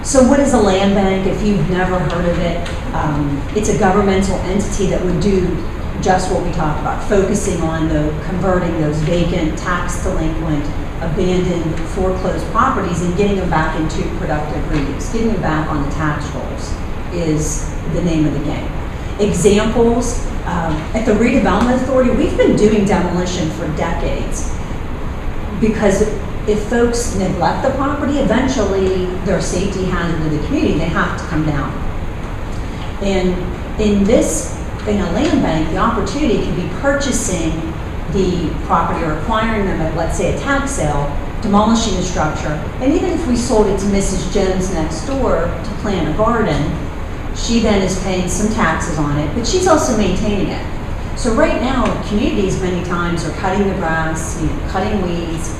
So what is a land bank? If you've never heard of it, it's a governmental entity that would do just what we talked about, focusing on converting those vacant, tax delinquent, abandoned, foreclosed properties and getting them back into productive reuse. Getting them back on the tax rolls is the name of the game. Examples, at the Redevelopment Authority, we've been doing demolition for decades because if folks neglect the property, eventually they're a safety hazard to the community, they have to come down. And in a land bank, the opportunity can be purchasing the property or acquiring them at, let's say, a tax sale, demolishing the structure, and even if we sold it to Mrs. Jones next door to plant a garden, she then is paying some taxes on it, but she's also maintaining it. So right now, communities many times are cutting the grass, cutting weeds,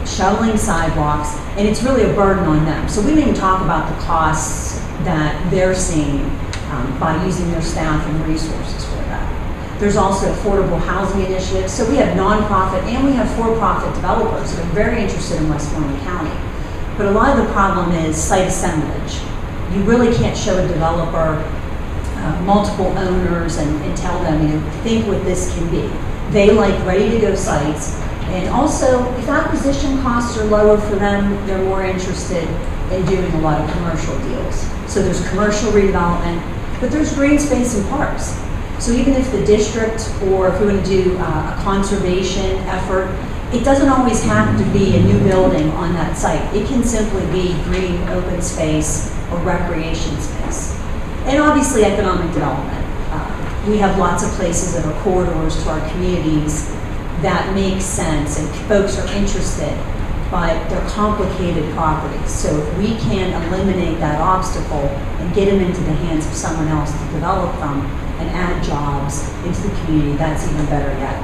shoveling sidewalks, and it's really a burden on them. So we didn't even talk about the costs that they're seeing by using their staff and resources for that. There's also affordable housing initiatives. So we have nonprofit and we have for-profit developers that are very interested in Westmoreland County. But a lot of the problem is site assemblage. You really can't show a developer multiple owners and tell them, think what this can be. They like ready-to-go sites. And also, if acquisition costs are lower for them, they're more interested in doing a lot of commercial deals. So there's commercial redevelopment, but there's green space and parks. So even if the district, or if we want to do a conservation effort, it doesn't always have to be a new building on that site. It can simply be green open space or recreation space. And obviously economic development. We have lots of places that are corridors to our communities that make sense and folks are interested, but they're complicated properties. So if we can eliminate that obstacle and get them into the hands of someone else to develop them and add jobs into the community, that's even better yet.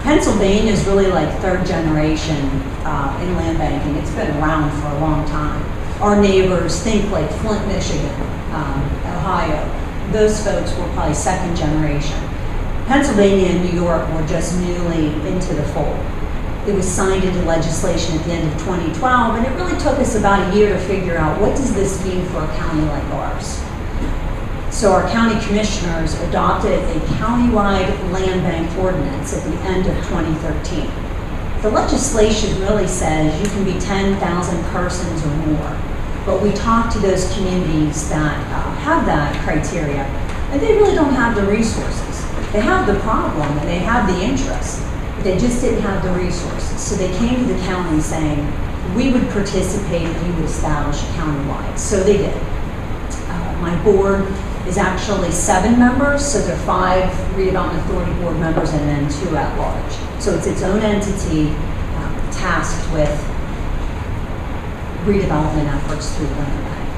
Pennsylvania is really like third generation in land banking. It's been around for a long time. Our neighbors, think like Flint, Michigan, Ohio, those folks were probably second generation. Pennsylvania and New York were just newly into the fold. It was signed into legislation at the end of 2012, and it really took us about a year to figure out what does this mean for a county like ours. So our county commissioners adopted a countywide land bank ordinance at the end of 2013. The legislation really says you can be 10,000 persons or more, but we talked to those communities that have that criteria, and they really don't have the resources. They have the problem and they have the interest, but they just didn't have the resources. So they came to the county saying, we would participate if you would establish a countywide. So they did. My board is actually 7 members, so there are 5 redevelopment authority board members and then 2 at large. So it's its own entity tasked with redevelopment efforts through the land bank.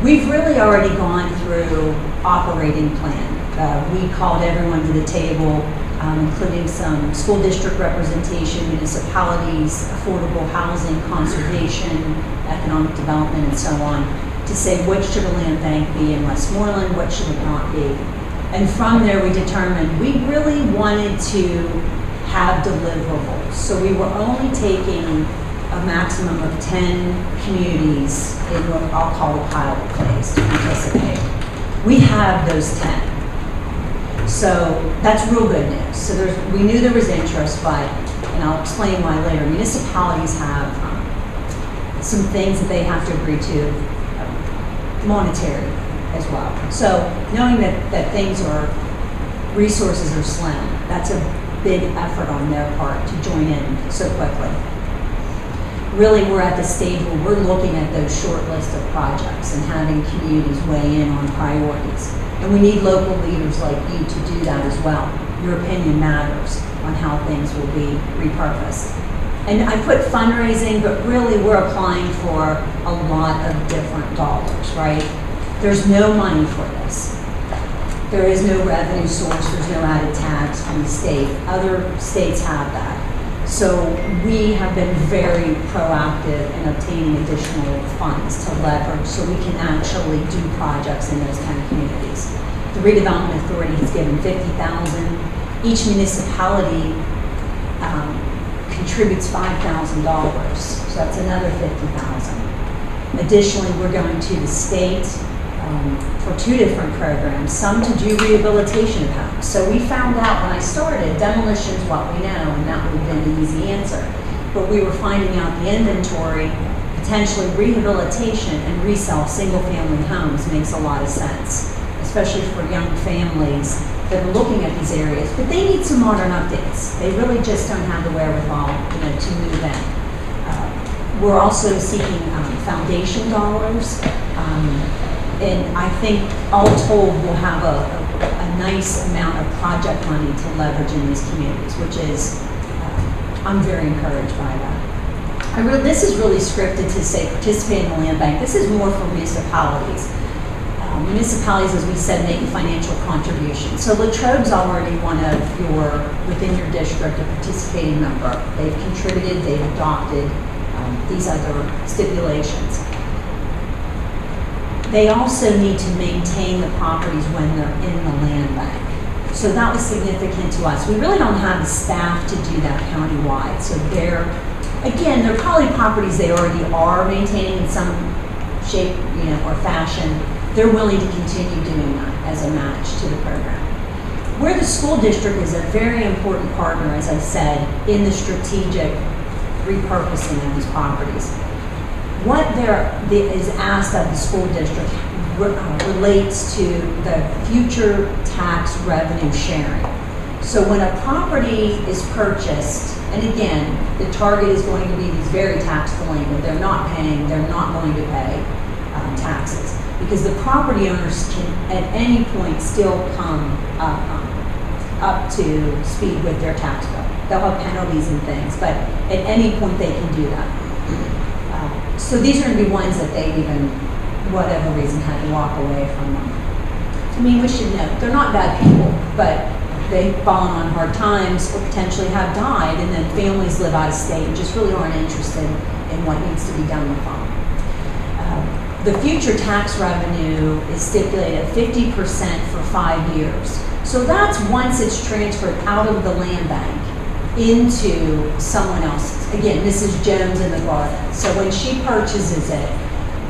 We've really already gone through operating plan. We called everyone to the table, including some school district representation, municipalities, affordable housing, conservation, economic development, and so on, to say what should a land bank be in Westmoreland, what should it not be. And from there we determined we really wanted to have deliverables. So we were only taking a maximum of 10 communities in what I'll call the pilot phase to participate. We have those 10. So that's real good news. So we knew there was interest, but, and I'll explain why later, municipalities have some things that they have to agree to, monetary as well. So knowing that things resources are slim, that's a big effort on their part to join in so quickly. Really, we're at the stage where we're looking at those short list of projects and having communities weigh in on priorities. And we need local leaders like you to do that as well. Your opinion matters on how things will be repurposed. And I put fundraising, but really we're applying for a lot of different dollars, right? There's no money for this. There is no revenue source, there's no added tax from the state. Other states have that. So we have been very proactive in obtaining additional funds to leverage so we can actually do projects in those kind of communities. The Redevelopment Authority has given $50,000. Each municipality contributes $5,000, so that's another $50,000. Additionally, we're going to the state for 2 different programs, some to do rehabilitation of homes. So we found out when I started, demolition is what we know, and that would have been the easy answer. But we were finding out the inventory, potentially rehabilitation and resale of single-family homes makes a lot of sense, especially for young families that are looking at these areas. But they need some modern updates. They really just don't have the wherewithal, to move in. We're also seeking foundation dollars. And I think all told we'll have a nice amount of project money to leverage in these communities, which is, I'm very encouraged by that. This is really scripted to say participate in the land bank. This is more for municipalities. Municipalities, as we said, make a financial contribution. So Latrobe's already one of within your district, a participating member. They've contributed, they've adopted these other stipulations. They also need to maintain the properties when they're in the land bank. So that was significant to us. We really don't have the staff to do that countywide. So they're probably properties they already are maintaining in some shape, or fashion. They're willing to continue doing that as a match to the program. Where the school district is a very important partner, as I said, in the strategic repurposing of these properties. What is asked of the school district relates to the future tax revenue sharing. So when a property is purchased, and again, the target is going to be these very tax delinquent, they're not going to pay taxes, because the property owners can at any point still come up to speed with their tax bill. They'll have penalties and things, but at any point they can do that. So these are going to be ones that they even, whatever reason, had to walk away from them. I mean, we should know, they're not bad people, but they've fallen on hard times or potentially have died, and then families live out of state and just really aren't interested in what needs to be done with them. The future tax revenue is stipulated at 50% for 5 years. So that's once it's transferred out of the land bank into someone else's. Again, Mrs. Jones in the garden. So when she purchases it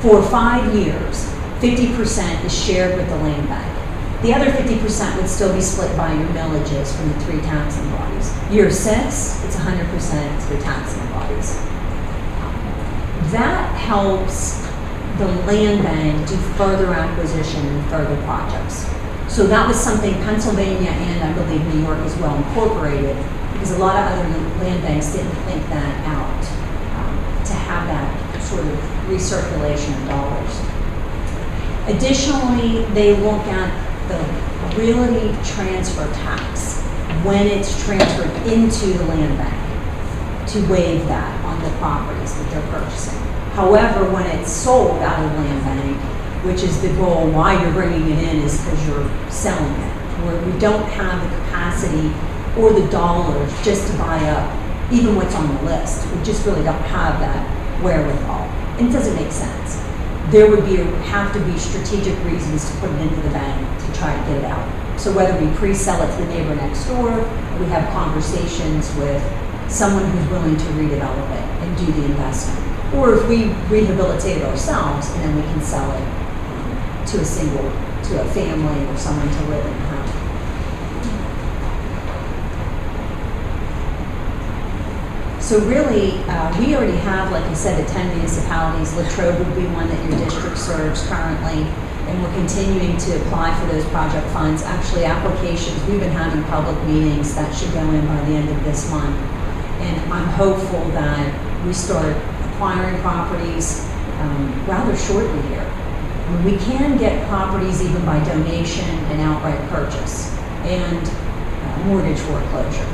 for 5 years, 50% is shared with the land bank. The other 50% would still be split by your millages from the 3 taxing bodies. Year 6, it's 100% to the taxing bodies. That helps the land bank do further acquisition and further projects. So that was something Pennsylvania and I believe New York as well incorporated, because a lot of other land banks didn't think that out, to have that sort of recirculation of dollars. Additionally, they look at the realty transfer tax when it's transferred into the land bank to waive that on the properties that they're purchasing. However, when it's sold out of the land bank, which is the goal, why you're bringing it in is because you're selling it, where we don't have the capacity or the dollars just to buy up even what's on the list. We just really don't have that wherewithal. And it doesn't make sense. There would have to be strategic reasons to put it into the bank to try to get it out. So whether we pre-sell it to the neighbor next door, or we have conversations with someone who's willing to redevelop it and do the investment. Or if we rehabilitate it ourselves and then we can sell it to a family or someone to live in the home. So really, we already have, like I said, the 10 municipalities. Latrobe would be one that your district serves currently, and we're continuing to apply for those project funds. Actually, applications, we've been having public meetings that should go in by the end of this month. And I'm hopeful that we start acquiring properties rather shortly here. We can get properties even by donation and outright purchase and mortgage foreclosure.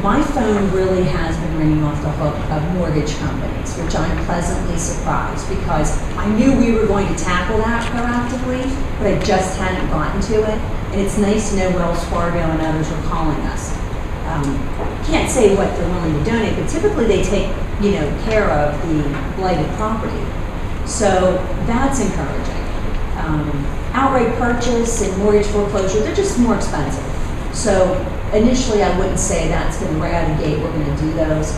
My phone really has been ringing off the hook of mortgage companies, which I'm pleasantly surprised because I knew we were going to tackle that proactively, but I just hadn't gotten to it. And it's nice to know Wells Fargo and others are calling us. Can't say what they're willing to donate, but typically they take, care of the blighted property. So that's encouraging. Outright purchase and mortgage foreclosure, they're just more expensive. So initially I wouldn't say that's going to right out of the gate, we're going to do those.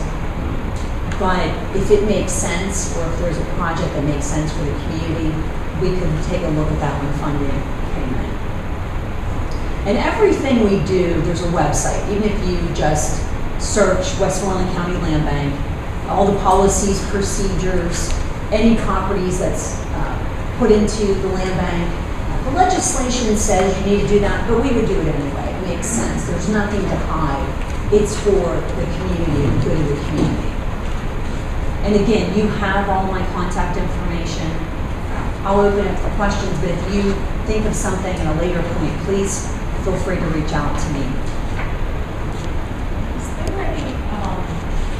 But if it makes sense, or if there's a project that makes sense for the community, we could take a look at that when funding came in. And everything we do, there's a website. Even if you just search Westmoreland County Land Bank, all the policies, procedures, any properties that's put into the land bank. The legislation says you need to do that, but we would do it anyway. It makes sense. There's nothing to hide. It's for the community and the good of the community. And again, you have all my contact information. I'll open it for questions, but if you think of something at a later point, please feel free to reach out to me. Is there any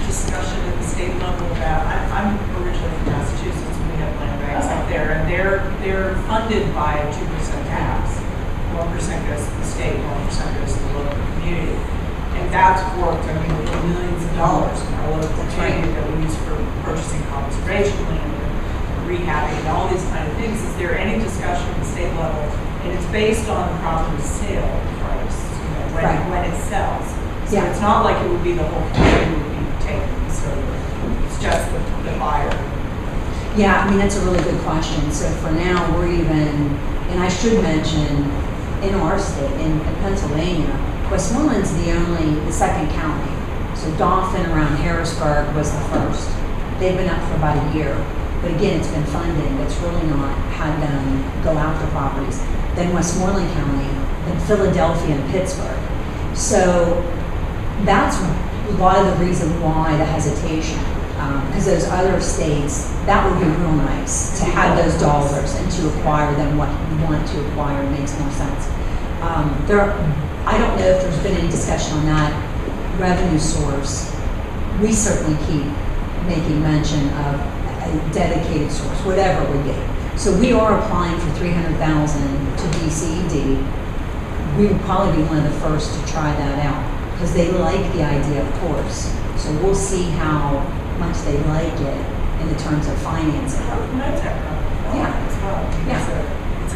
discussion at the state level about, I'm originally from Massachusetts, and we have land banks out there, and they're funded by a 2% tax. 1% goes to the state, 1% goes to the local community. And that's worked, with millions of dollars in our local community that we use for purchasing conservation land and rehabbing and all these kind of things. Is there any discussion at the state level? And it's based on the property sale price, when it sells. So it's not like it would be the whole community would be taken, so it's just the buyer. Yeah, that's a really good question. So for now, we're even, and I should mention, in our state, in Pennsylvania, Westmoreland's the second county. So Dauphin around Harrisburg was the first. They've been up for about a year. But again, it's been funding, but it's really not had them go after properties. Then Westmoreland County, then Philadelphia and Pittsburgh. So that's a lot of the reason why the hesitation. Because those other states, that would be real nice to have those dollars and to acquire them what you want to acquire makes more sense. I don't know if there's been any discussion on that revenue source. We certainly keep making mention of a dedicated source, whatever it would be. So we are applying for $300,000 to DCED. We would probably be one of the first to try that out because they like the idea, of course. So we'll see how much they like it in the terms of financing. It's a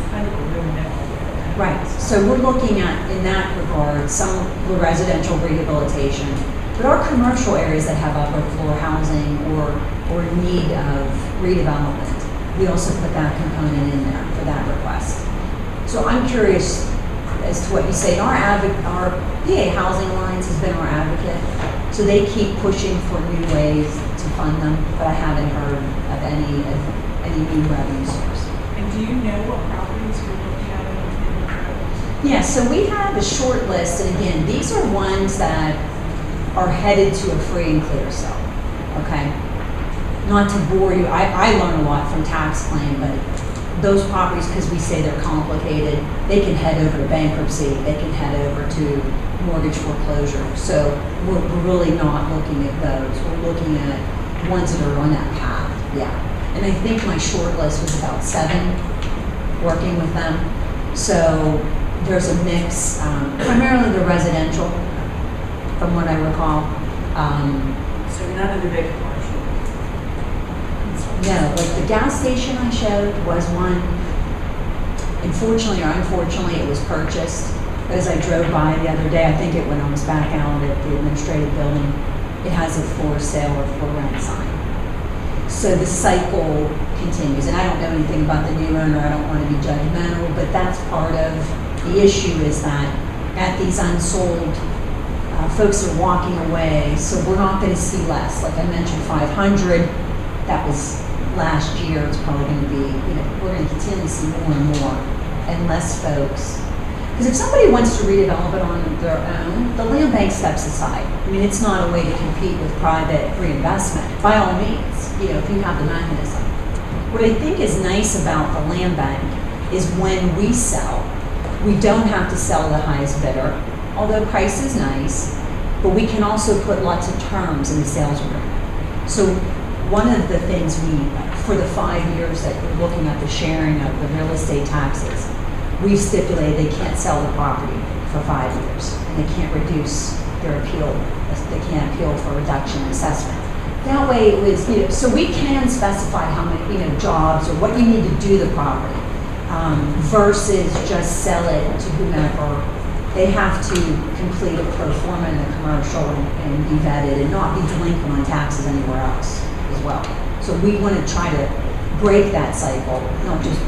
kind of a real network. Right. So we're looking at, in that regard, some residential rehabilitation, but our commercial areas that have upper floor housing or need of redevelopment, we also put that component in there for that request. So I'm curious as to what you say. Our PA Housing Alliance has been our advocate, so they keep pushing for new ways to fund them, but I haven't heard of any new revenue source. And do you know what properties you're looking at in the Yeah, so we have a short list, and again, these are ones that are headed to a free and clear sale, okay? Not to bore you, I learn a lot from tax claim, but those properties, because we say they're complicated, they can head over to bankruptcy, they can head over to mortgage foreclosure. So we're really not looking at those. We're looking at ones that are on that path, yeah. And I think my short list was about 7 working with them. So there's a mix, primarily the residential, from what I recall. So none of the big commercial? No, like the gas station I showed was one. Unfortunately or unfortunately, it was purchased. But as I drove by the other day, I think it went almost back out at the administrative building. It has a for sale or for rent sign. So the cycle continues. And I don't know anything about the new owner. I don't want to be judgmental, but that's part of the issue is that at these unsold, folks are walking away. So we're not going to see less. Like I mentioned, 500. That was last year. It's probably going to be, we're going to continue to see more and more and less folks. Because if somebody wants to redevelop it on their own, the land bank steps aside. I mean, it's not a way to compete with private reinvestment. By all means, if you have the mechanism. What I think is nice about the land bank is when we sell, we don't have to sell the highest bidder, although price is nice, but we can also put lots of terms in the sales agreement. So one of the things for the 5 years that we're looking at the sharing of the real estate taxes, we've stipulated they can't sell the property for 5 years, and they can't reduce their appeal. They can't appeal for reduction in assessment. That way it was, so we can specify how many, jobs or what you need to do the property versus just sell it to whomever. They have to complete a pro forma in the commercial and be vetted and not be delinquent on taxes anywhere else as well. So we want to try to break that cycle, not just,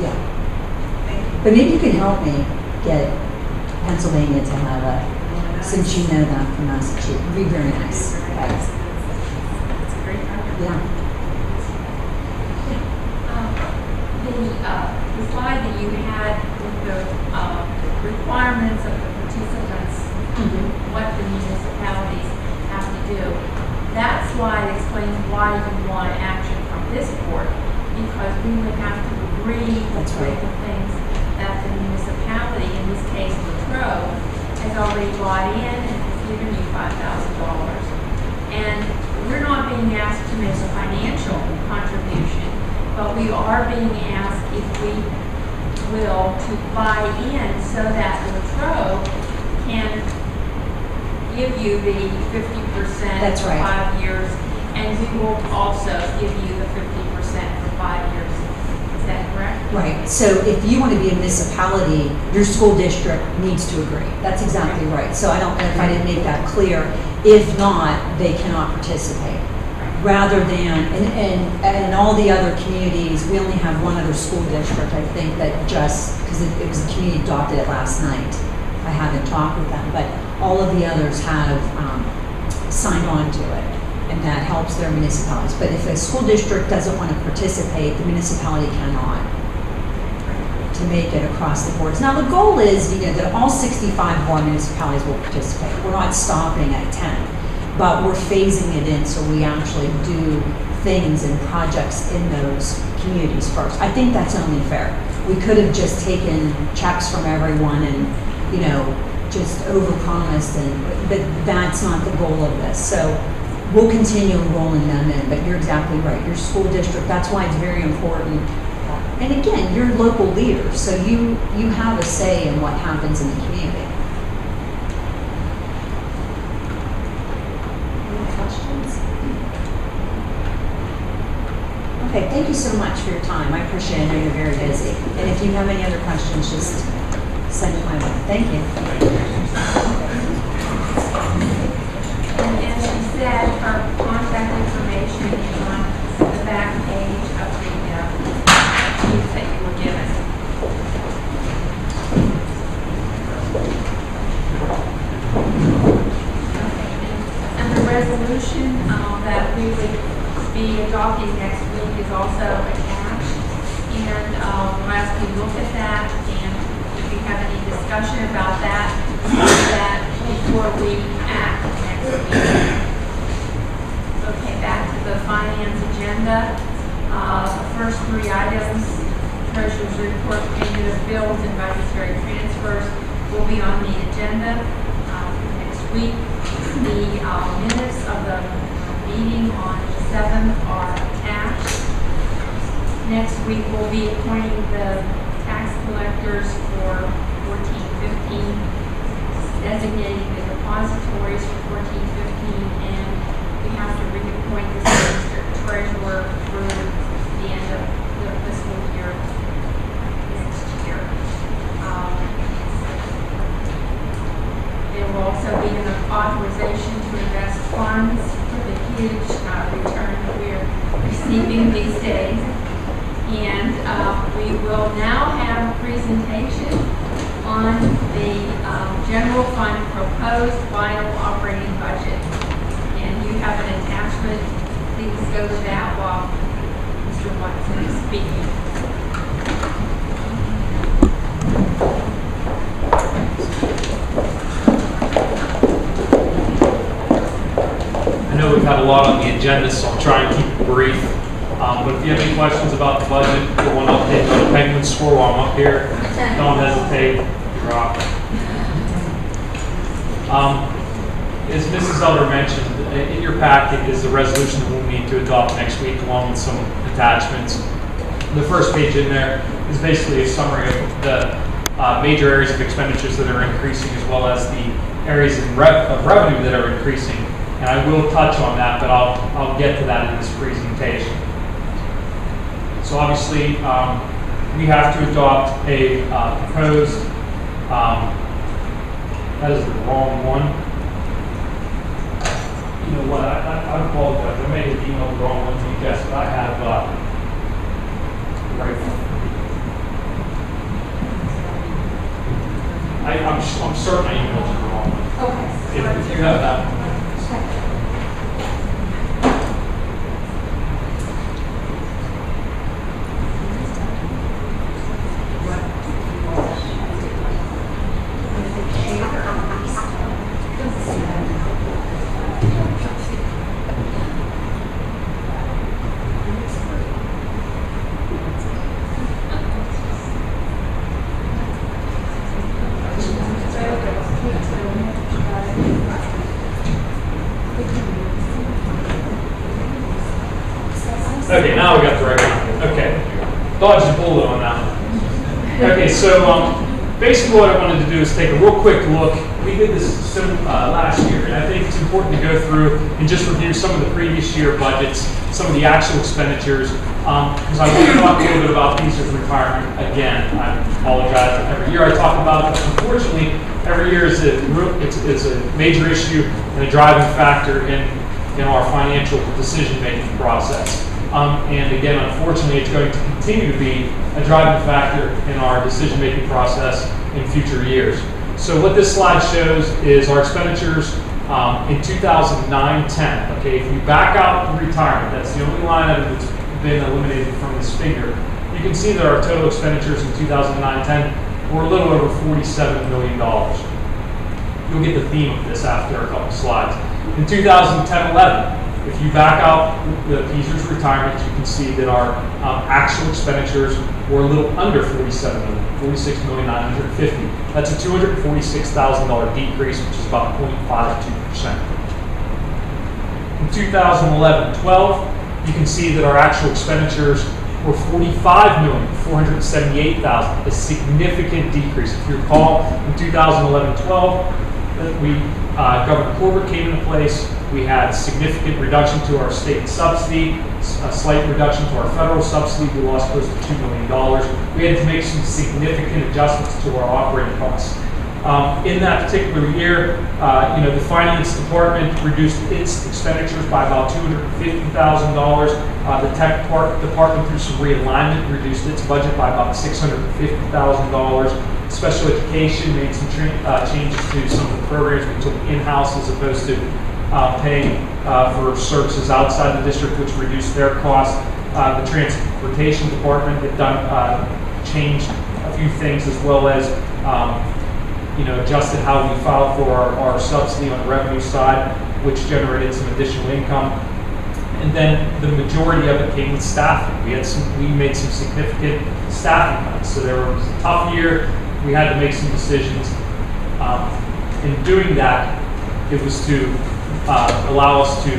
yeah. But maybe you can help me get Pennsylvania to have since you know that from Massachusetts. It would be very nice. Right? It's a great program. Yeah. The slide that you had with the requirements of the participants, what the municipalities have to do, that slide explains why you want action from this board, because we would have to agree with the things that the municipality, in this case Latrobe, has already bought in and has given you $5,000. And we're not being asked to make a financial contribution, but we are being asked if we will to buy in so that Latrobe can give you the 50% That's for right. 5 years, and we will also give you the 50% for 5 years. Is that correct? Right. So if you want to be a municipality, your school district needs to agree. That's exactly right. So I don't know if I didn't make that clear. If not, they cannot participate. Rather than, and all the other communities, we only have one other school district, I think, that just, because it was the community adopted it last night. I haven't talked with them, but all of the others have signed on to it, and that helps their municipalities. But if a school district doesn't want to participate, the municipality cannot to make it across the boards. Now the goal is, that all 65 of our municipalities will participate. We're not stopping at 10, but we're phasing it in so we actually do things and projects in those communities first. I think that's only fair. We could have just taken checks from everyone and, just overpromised, but that's not the goal of this. So we'll continue enrolling them in, but you're exactly right. Your school district, that's why it's very important. And again, you're local leaders, so you have a say in what happens in the community. Any questions? Okay, thank you so much for your time. I appreciate it. I know you're very busy. And if you have any other questions, just send it my way. Thank you. And as she said, our contact information is on the back page. resolution that we would be adopting next week is also attached. And we'll ask you to look at that, and if you have any discussion about that, before we act next week. Okay, back to the finance agenda. The first three items, treasurer's report, payment of bills, and budgetary transfers will be on the agenda next week. The minutes of the meeting on the 7th are attached. Next week we'll be appointing the tax collectors for 14-15, designating the depositories for 14-15, and we have to reappoint the district treasurer through the end of the fiscal year next year. There will also be an authorization to invest funds for the huge return that we're receiving these days. And we will now have a presentation on the general fund proposed final operating budget. And you have an attachment. Please go to that while Mr. Watson is speaking. I know we've had a lot on the agenda, so I'll try and keep it brief. But if you have any questions about the budget, you want to update on the Penguin score while I'm up here, don't hesitate. You're off. As Mrs. Elder mentioned, in your packet is the resolution that we'll need to adopt next week, along with some attachments. The first page in there is basically a summary of the major areas of expenditures that are increasing, as well as the areas of revenue that are increasing. And I will touch on that, but I'll get to that in this presentation. So obviously, we have to adopt a proposed, that is the wrong one. You know what, I apologize, I may have emailed the wrong one to you guys, but I have, right. I'm certain I emailed you the wrong one. Okay. If you have that one. Okay, now we got the right one. Okay, dodged a bullet on that one. Okay, so basically what I wanted to do is take a real quick look. We did this last year, and I think it's important to go through and just review some of the previous year budgets, some of the actual expenditures, because I want to talk a little bit about teachers' retirement again. I apologize. Every year I talk about it, but unfortunately, every year is a major issue and a driving factor in our financial decision-making process. And again, unfortunately, it's going to continue to be a driving factor in our decision-making process in future years. So what this slide shows is our expenditures in 2009-10. Okay, if you back out the retirement, that's the only line item that's been eliminated from this figure. You can see that our total expenditures in 2009-10 were a little over $47 million. You'll get the theme of this after a couple slides. In 2010-11, if you back out the teacher's retirement, you can see that our actual expenditures were a little under $47 million, $46,950,000. That's a $246,000 decrease, which is about 0.52%. In 2011-12, you can see that our actual expenditures were $45,478,000, a significant decrease. If you recall, in 2011-12, Governor Corbett came into place. We had significant reduction to our state subsidy, a slight reduction to our federal subsidy. We lost close to $2 million. We had to make some significant adjustments to our operating costs. In that particular year, the finance department reduced its expenditures by about $250,000. The tech department, through some realignment, reduced its budget by about $650,000. Special education made some changes to some of the programs we took in-house as opposed to paying for services outside the district, which reduced their costs. The transportation department had changed a few things, as well as adjusted how we filed for our subsidy on the revenue side, which generated some additional income. And then the majority of it came with staffing. We made some significant staffing cuts. So there was a tough year. We had to make some decisions. In doing that, it was to allow us to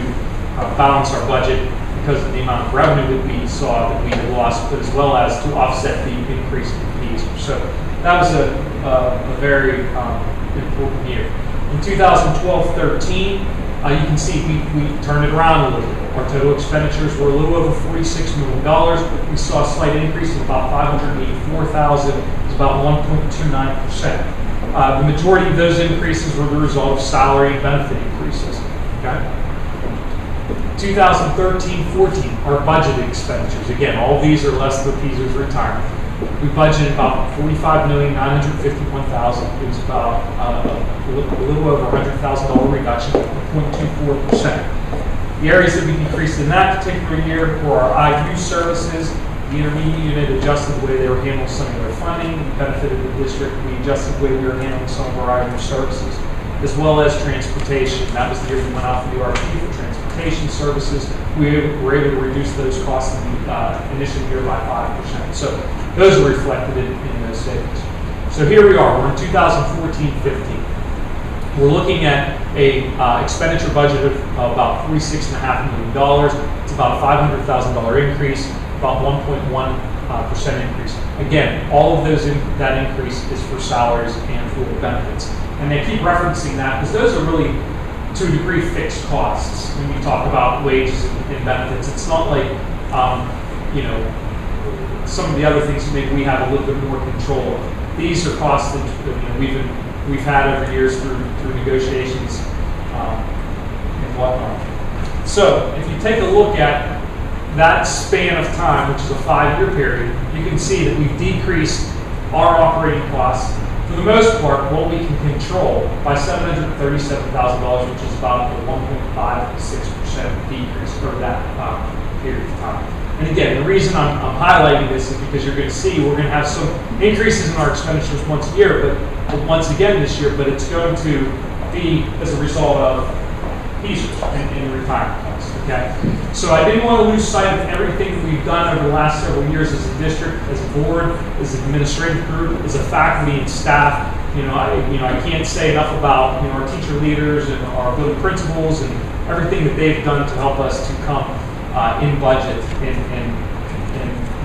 balance our budget because of the amount of revenue that we saw that we had lost, but as well as to offset the increase in fees. So that was a very important year. In 2012-13, you can see we turned it around a little bit. Our total expenditures were a little over $46 million. We saw a slight increase of about $584,000. It's about 1.29%. The majority of those increases were the result of salary and benefit increases. Okay. 2013-14, our budgeted expenditures. Again, all of these are less than Peaser's retirement. We budgeted about $45,951,000. It was about a little over $100,000 reduction, 0.24%. The areas that we decreased in that particular year were our IU services. The intermediate unit adjusted the way they were handling some of their funding. We benefited the district. We adjusted the way we were handling some of our IU services, as well as transportation. That was the year we went out for the RFP for transportation services. We were able to reduce those costs in the initial year by 5%. So those are reflected in those savings. So here we are. We're in 2014-15. We're looking at a expenditure budget of about $46.5 million. It's about a $500,000 increase, about 1.1% increase. Again, all of that increase is for salaries and for benefits. And they keep referencing that because those are really, to a degree, fixed costs when you talk about wages and benefits. It's not like, some of the other things maybe we have a little bit more control of. These are costs that we've had over years through negotiations and whatnot. So if you take a look at that span of time, which is a 5-year period, you can see that we've decreased our operating costs, for the most part, what we can control, by $737,000, which is about a 1.56% decrease over that period of time. And again, the reason I'm highlighting this is because you're going to see we're going to have some increases in our expenditures once again this year, but it's going to be as a result of Peaser and retirement costs. Okay, so I didn't want to lose sight of everything that we've done over the last several years as a district, as a board, as an administrative group, as a faculty and staff. I can't say enough about our teacher leaders and our building principals and everything that they've done to help us to come in budget in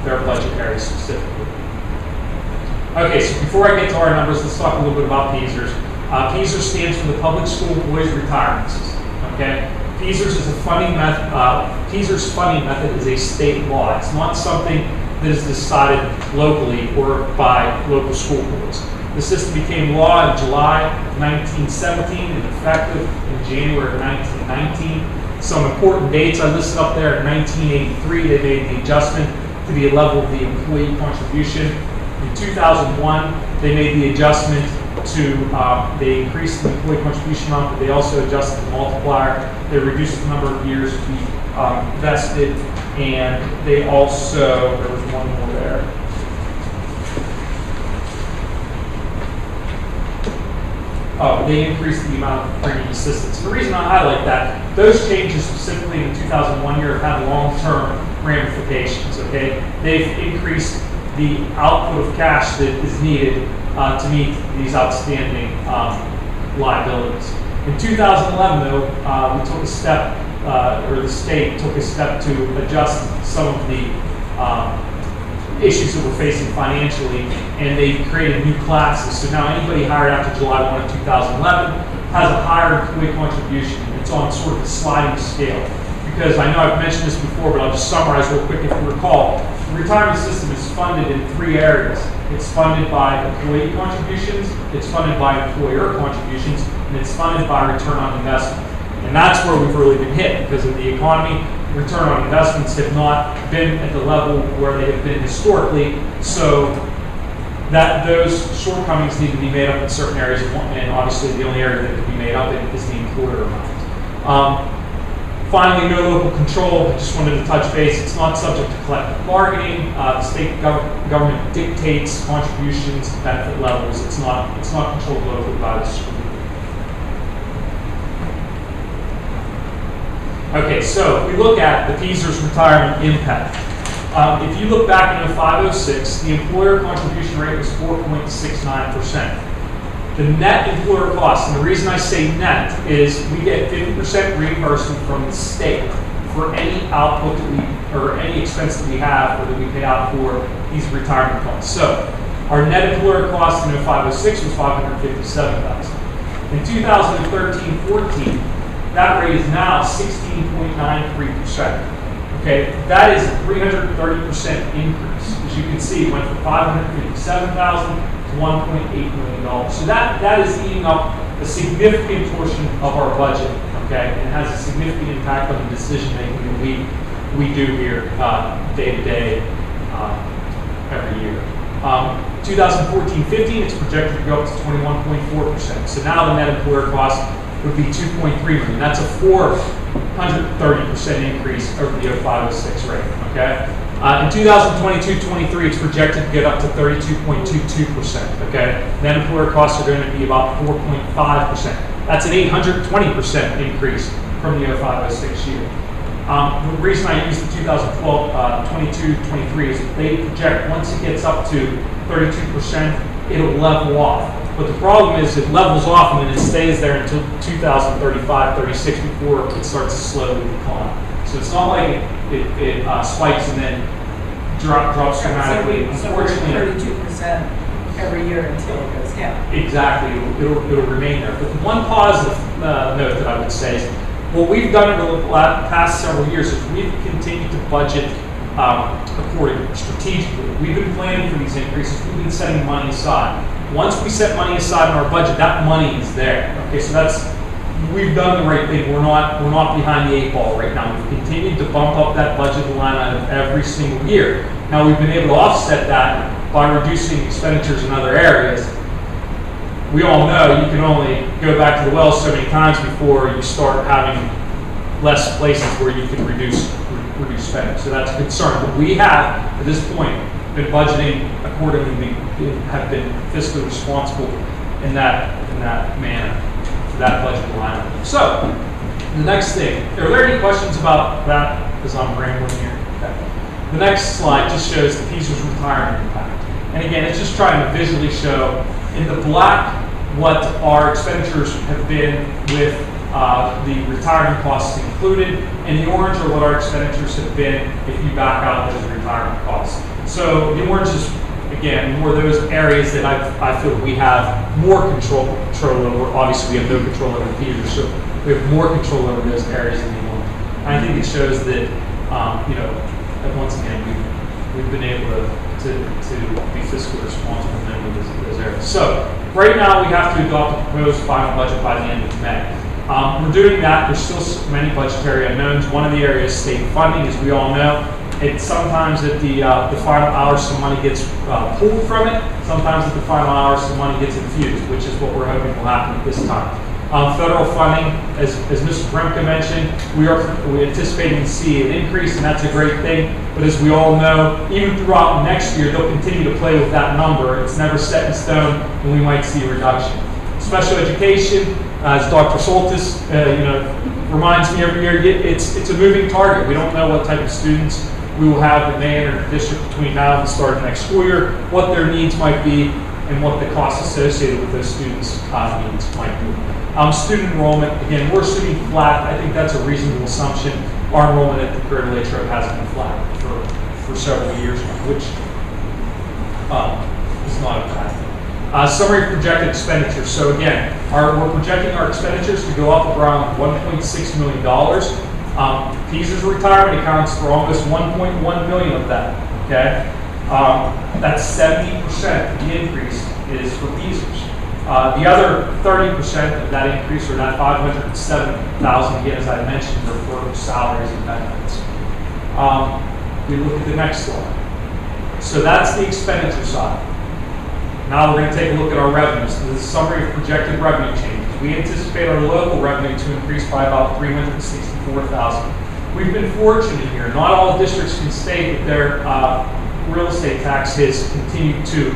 their budget area specifically. Okay, so before I get to our numbers, let's talk a little bit about PEASERS. PEASERS stands for the Public School Employees Retirement System. Okay, PEASERS is a funding method. PEASERS funding method is a state law. It's not something that is decided locally or by local school boards. The system became law in July of 1917 and effective in January of 1919. Some important dates I listed up there. In 1983, they made the adjustment to the level of the employee contribution. In 2001, they made the adjustment to, they increased the employee contribution amount, but they also adjusted the multiplier. They reduced the number of years to be vested, and they also, there was one more there. They increased the amount of premium assistance. The reason I highlight that, those changes specifically in the 2001 year have had long-term ramifications, okay? They've increased the output of cash that is needed to meet these outstanding liabilities. In 2011, though, we took a step, or the state took a step to adjust some of the issues that we're facing financially, and they created new classes. So now anybody hired after July 1 of 2011 has a higher employee contribution. It's on sort of a sliding scale. Because I know I've mentioned this before, but I'll just summarize real quick if you recall. The retirement system is funded in 3 areas. It's funded by employee contributions, it's funded by employer contributions, and it's funded by return on investment. And that's where we've really been hit because of the economy. Return on investments have not been at the level where they have been historically, so that those shortcomings need to be made up in certain areas, and obviously the only area that can be made up in is the employer amount. Finally, no local control. I just wanted to touch base. It's not subject to collective bargaining. The state government dictates contributions, benefit levels. It's not controlled locally by the school. Okay, so if we look at the PESER's retirement impact, if you look back in 0506, the employer contribution rate was 4.69%. The net employer cost, and the reason I say net is we get 50% reimbursement from the state for any output that we, or any expense that we have or that we pay out for these retirement costs. So our net employer cost in 0506 was $557,000. In 2013-14, that rate is now 16.93%. Okay, that is a 330% increase. As you can see, it went from $557,000 to $1.8 million. So that is eating up a significant portion of our budget, okay, and has a significant impact on the decision making that we do here day to day every year. 2014-15, it's projected to go up to 21.4%. So now the net employer cost would be $2.3 million. That's a 430% increase over the 0506 rate, okay? In 2022-23, it's projected to get up to 32.22%, okay? Net employer costs are going to be about 4.5%. That's an 820% increase from the 0506 year. The reason I use the 2022-23 is that they project once it gets up to 32%, it'll level off. But the problem is it levels off and then it stays there until 2035-36 before it starts to slowly decline. So it's not like it spikes and then drops dramatically. So we're 32% every year until it goes down. Exactly, it'll remain there. But the one positive note that I would say is what we've done over the past several years is we've continued to budget accordingly, strategically. We've been planning for these increases. We've been setting money aside. Once we set money aside in our budget, that money is there. Okay, so we've done the right thing. We're not behind the 8 ball right now. We've continued to bump up that budget line item every single year. Now we've been able to offset that by reducing expenditures in other areas. We all know you can only go back to the well so many times before you start having less places where you can reduce spending. So that's a concern. But we have, at this point, been budgeting accordingly. We have been fiscally responsible in that manner for that budget line item. So the next thing, are there any questions about that as I'm rambling here? Okay. The next slide just shows the PESER's retirement impact. And again, it's just trying to visually show in the black what our expenditures have been with the retirement costs included, and the orange are what our expenditures have been if you back out those retirement costs. So the orange is, again, more those areas that I feel we have more control over. Obviously, we have no control over the PESER, so we have more control over those areas than the orange. And I think it shows that, that once again, we've been able to be fiscally responsible in many of those areas. So right now, we have to adopt a proposed final budget by the end of May. We're doing that. There's still many budgetary unknowns. One of the areas is state funding, as we all know. It's sometimes at the final hours some money gets pulled from it. Sometimes at the final hours some money gets infused, which is what we're hoping will happen at this time. Federal funding, as Mr. Bremke mentioned, we're anticipating to see an increase, and that's a great thing. But as we all know, even throughout next year, they'll continue to play with that number. It's never set in stone, and we might see a reduction. Special education, as Dr. Soltis, reminds me every year, it's a moving target. We don't know what type of students we will have that may enter the district between now and the start of next school year, what their needs might be, and what the costs associated with those students' needs might be. Student enrollment, again, we're assuming flat. I think that's a reasonable assumption. Our enrollment at the Greater Latrobe has been flat for several years now, which is not a bad thing. Summary of projected expenditures. So again, we're projecting our expenditures to go up around $1.6 million. PESER's retirement accounts for almost $1.1 million of that. Okay, that's 70% of the increase is for PESER's. The other 30% of that increase, or that $507,000, again, as I mentioned, are for salaries and benefits. We look at the next slide. So that's the expenditure side. Now we're going to take a look at our revenues. So this is a summary of projected revenue changes. We anticipate our local revenue to increase by about $364,000. We've been fortunate here. Not all districts can state that their real estate tax has continued to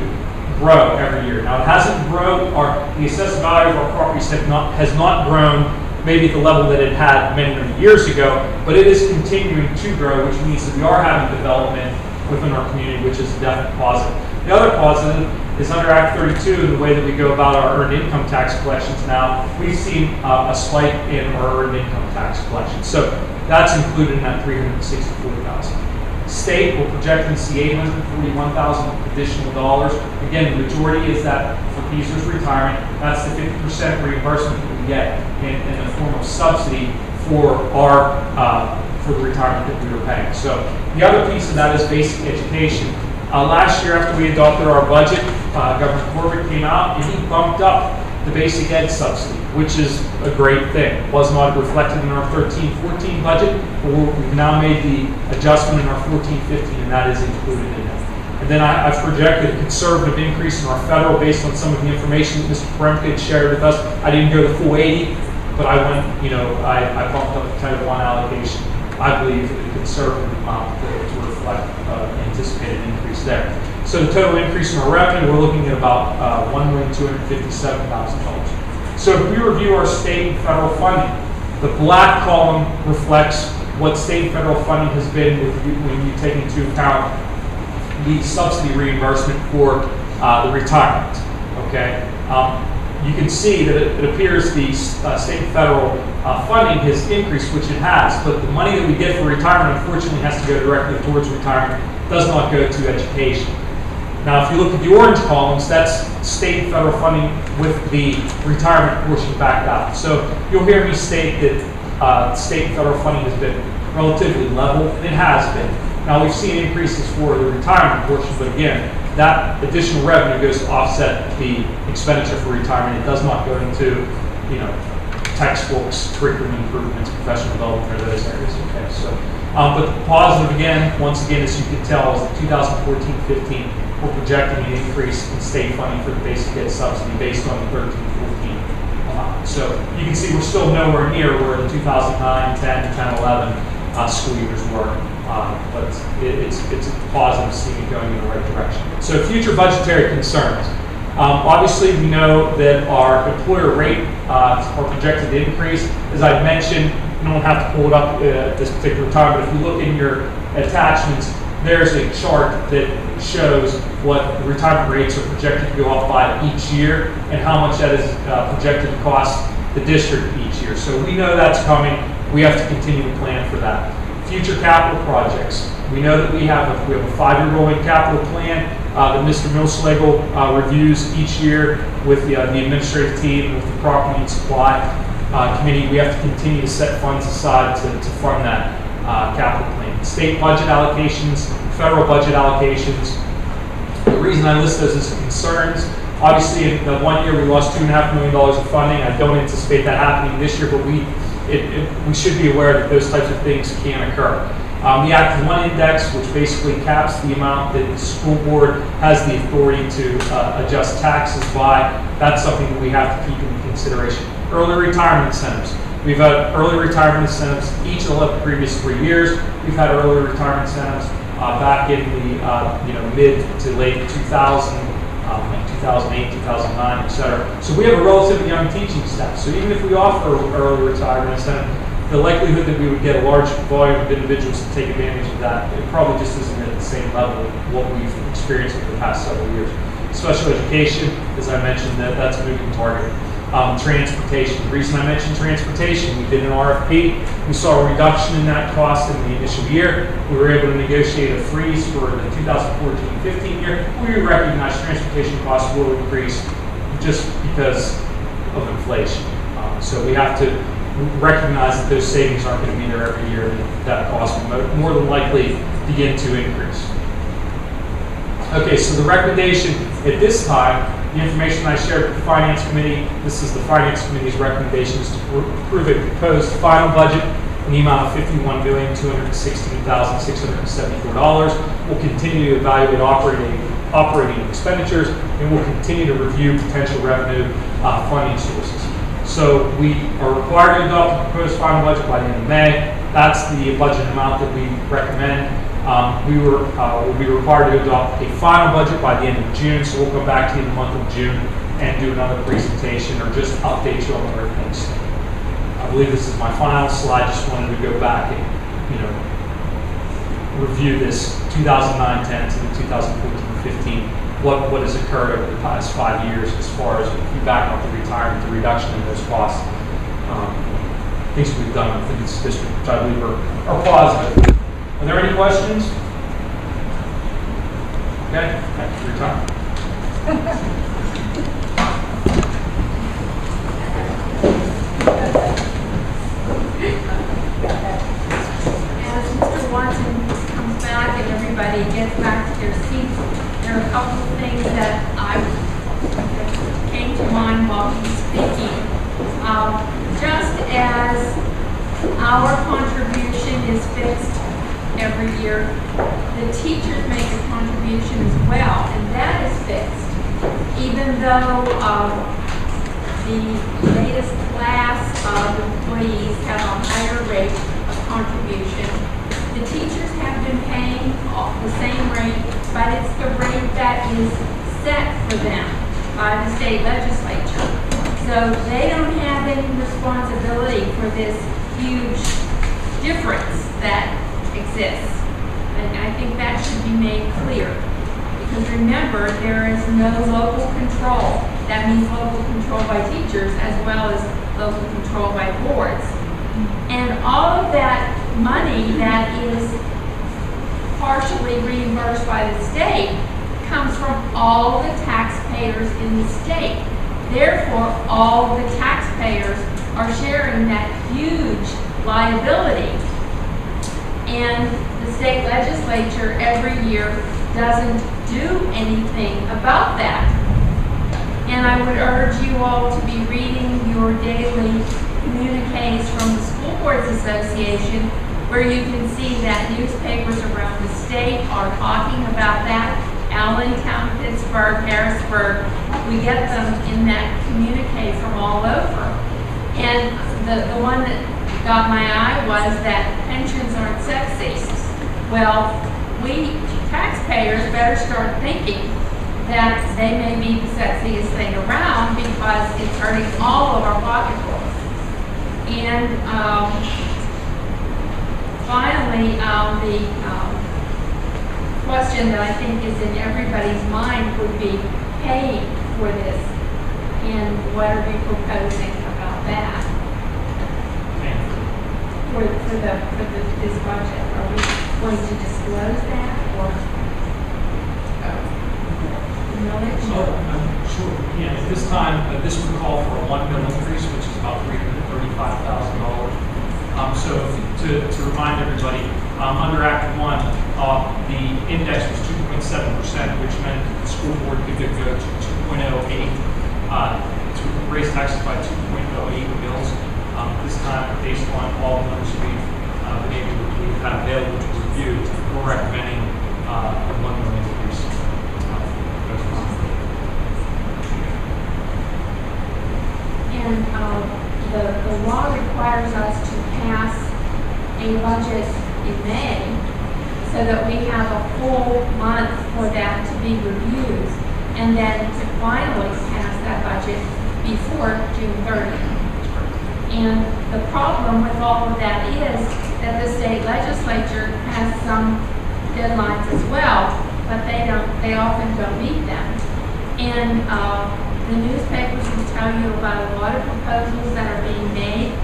grow every year. Now, it hasn't grown, the assessed value of our properties has not grown maybe at the level that it had many, many years ago, but it is continuing to grow, which means that we are having development within our community, which is a definite positive. The other positive is under Act 32, and the way that we go about our earned income tax collections now, we've seen a spike in our earned income tax collections. So that's included in that $364,000. State, we're projecting to see $841,000 additional dollars. Again, the majority is that for Peasley's retirement. That's the 50% reimbursement that we get in the form of subsidy for for the retirement that we were paying. So the other piece of that is basic education. Last year, after we adopted our budget, Governor Corbett came out and he bumped up the basic ed subsidy, which is a great thing. It was not reflected in our 13-14 budget, but we've now made the adjustment in our 14-15, and that is included in it. And then I've projected a conservative increase in our federal based on some of the information that Mr. Premke had shared with us. I didn't go the full 80, but I went, I bumped up the Title I allocation. I believe a conservative amount to reflect anticipated increase there. So the total increase in our revenue, we're looking at about $1,257,000. So if we review our state and federal funding, the black column reflects what state and federal funding has been when you take into account the subsidy reimbursement for the retirement. Okay, you can see that it appears the state and federal funding has increased, which it has, but the money that we get for retirement unfortunately has to go directly towards retirement. It does not go to education. Now, if you look at the orange columns, that's state and federal funding with the retirement portion backed out. So you'll hear me state that state and federal funding has been relatively level, and it has been. Now, we've seen increases for the retirement portion, but again, that additional revenue goes to offset the expenditure for retirement. It does not go into, textbooks, curriculum improvements, professional development, or those areas. Okay, so, but the positive once again, as you can tell, is the 2014-15. We're projecting an increase in state funding for the basic ed subsidy based on the 13-14. So you can see we're still nowhere near where the 2009, 10, 10, 11 school years were, but it's positive seeing it going in the right direction. So future budgetary concerns. Obviously, we know that our employer rate are projected to increase. As I've mentioned, you don't have to pull it up at this particular time, but if you look in your attachments, there's a chart that shows what the retirement rates are projected to go up by each year and how much that is projected to cost the district each year. So we know that's coming. We have to continue to plan for that. Future capital projects. We know that we have a 5-year rolling capital plan that Mr. Millslegel reviews each year with the administrative team, with the property and supply committee. We have to continue to set funds aside to fund that capital plan. State budget allocations, federal budget allocations. The reason I list those as concerns, obviously in the 1 year we lost $2.5 million of funding. I don't anticipate that happening this year, but we should be aware that those types of things can occur. The Act 1 index, which basically caps the amount that the school board has the authority to adjust taxes by, that's something that we have to keep in consideration. Early retirement incentives. We've had early retirement incentives each of the previous 3 years. We've had early retirement incentives back in the mid to late 2000, like 2008, 2009, etc. So we have a relatively young teaching staff. So even if we offer early retirement incentive, the likelihood that we would get a large volume of individuals to take advantage of that, it probably just isn't at the same level of what we've experienced over the past several years. Special education, as I mentioned, that's a moving target. Transportation. The reason I mentioned transportation, we did an RFP. We saw a reduction in that cost in the initial year. We were able to negotiate a freeze for the 2014-15 year. We recognize transportation costs will increase just because of inflation. So we have to recognize that those savings aren't going to be there every year, and that cost will more than likely begin to increase. Okay, so the recommendation at this time, the information I shared with the Finance Committee, this is the Finance Committee's recommendations to approve a proposed final budget in the amount of $51,216,674. We'll continue to evaluate operating expenditures, and we'll continue to review potential revenue funding sources. So we are required to adopt the proposed final budget by the end of May. That's the budget amount that we recommend. We will be required to adopt a final budget by the end of June, so we'll come back to you in the month of June and do another presentation or just update you on where things stand. I believe this is my final slide. Just wanted to go back and, review this 2009-10 to the 2014-15. What has occurred over the past 5 years as far as if you back up the retirement, the reduction in those costs, things we've done within this district, which I believe are positive. Are there any questions? Okay, thank you for your time. As Mr. Watson comes back and everybody gets back to their seats, there are a couple of things that came to mind while he was speaking. Just as our contribution is fixed every year, the teachers make a contribution as well, and that is fixed. Even though the latest class of employees have a higher rate of contribution, the teachers have been paying the same rate, but it's the rate that is set for them by the state legislature. So they don't have any responsibility for this huge difference that exists. And I think that should be made clear. Because remember, there is no local control. That means local control by teachers as well as local control by boards. And all of that money that is partially reimbursed by the state comes from all the taxpayers in the state. Therefore, all the taxpayers are sharing that huge liability. And the state legislature every year doesn't do anything about that. And I would urge you all to be reading your daily communiques from the School Boards Association, where you can see that newspapers around the state are talking about that. Allentown, Pittsburgh, Harrisburg, we get them in that communique from all over. And the one that got my eye was that pensions aren't sexy. Well, we taxpayers better start thinking that they may be the sexiest thing around because it's hurting all of our pocketbooks. And finally, the question that I think is in everybody's mind would be paying for this. And what are we proposing about that? For this budget, are we going to disclose that or knowledge? Sure. Yeah, at this time, this would call for a 1 mil increase, which is about $335,000. So to remind everybody, under Act 1, the index was 2.7%, which meant the school board could go to 2.08 to raise taxes by 2.08 mils. This time, based on all the numbers we've had available to review, we're recommending a 1 mil increase. And the law requires us to pass a budget in May so that we have a full month for that to be reviewed and then to finally pass that budget before June 30th. And the problem with all of that is that the state legislature has some deadlines as well, but they often don't meet them. And the newspapers will tell you about a lot of proposals that are being made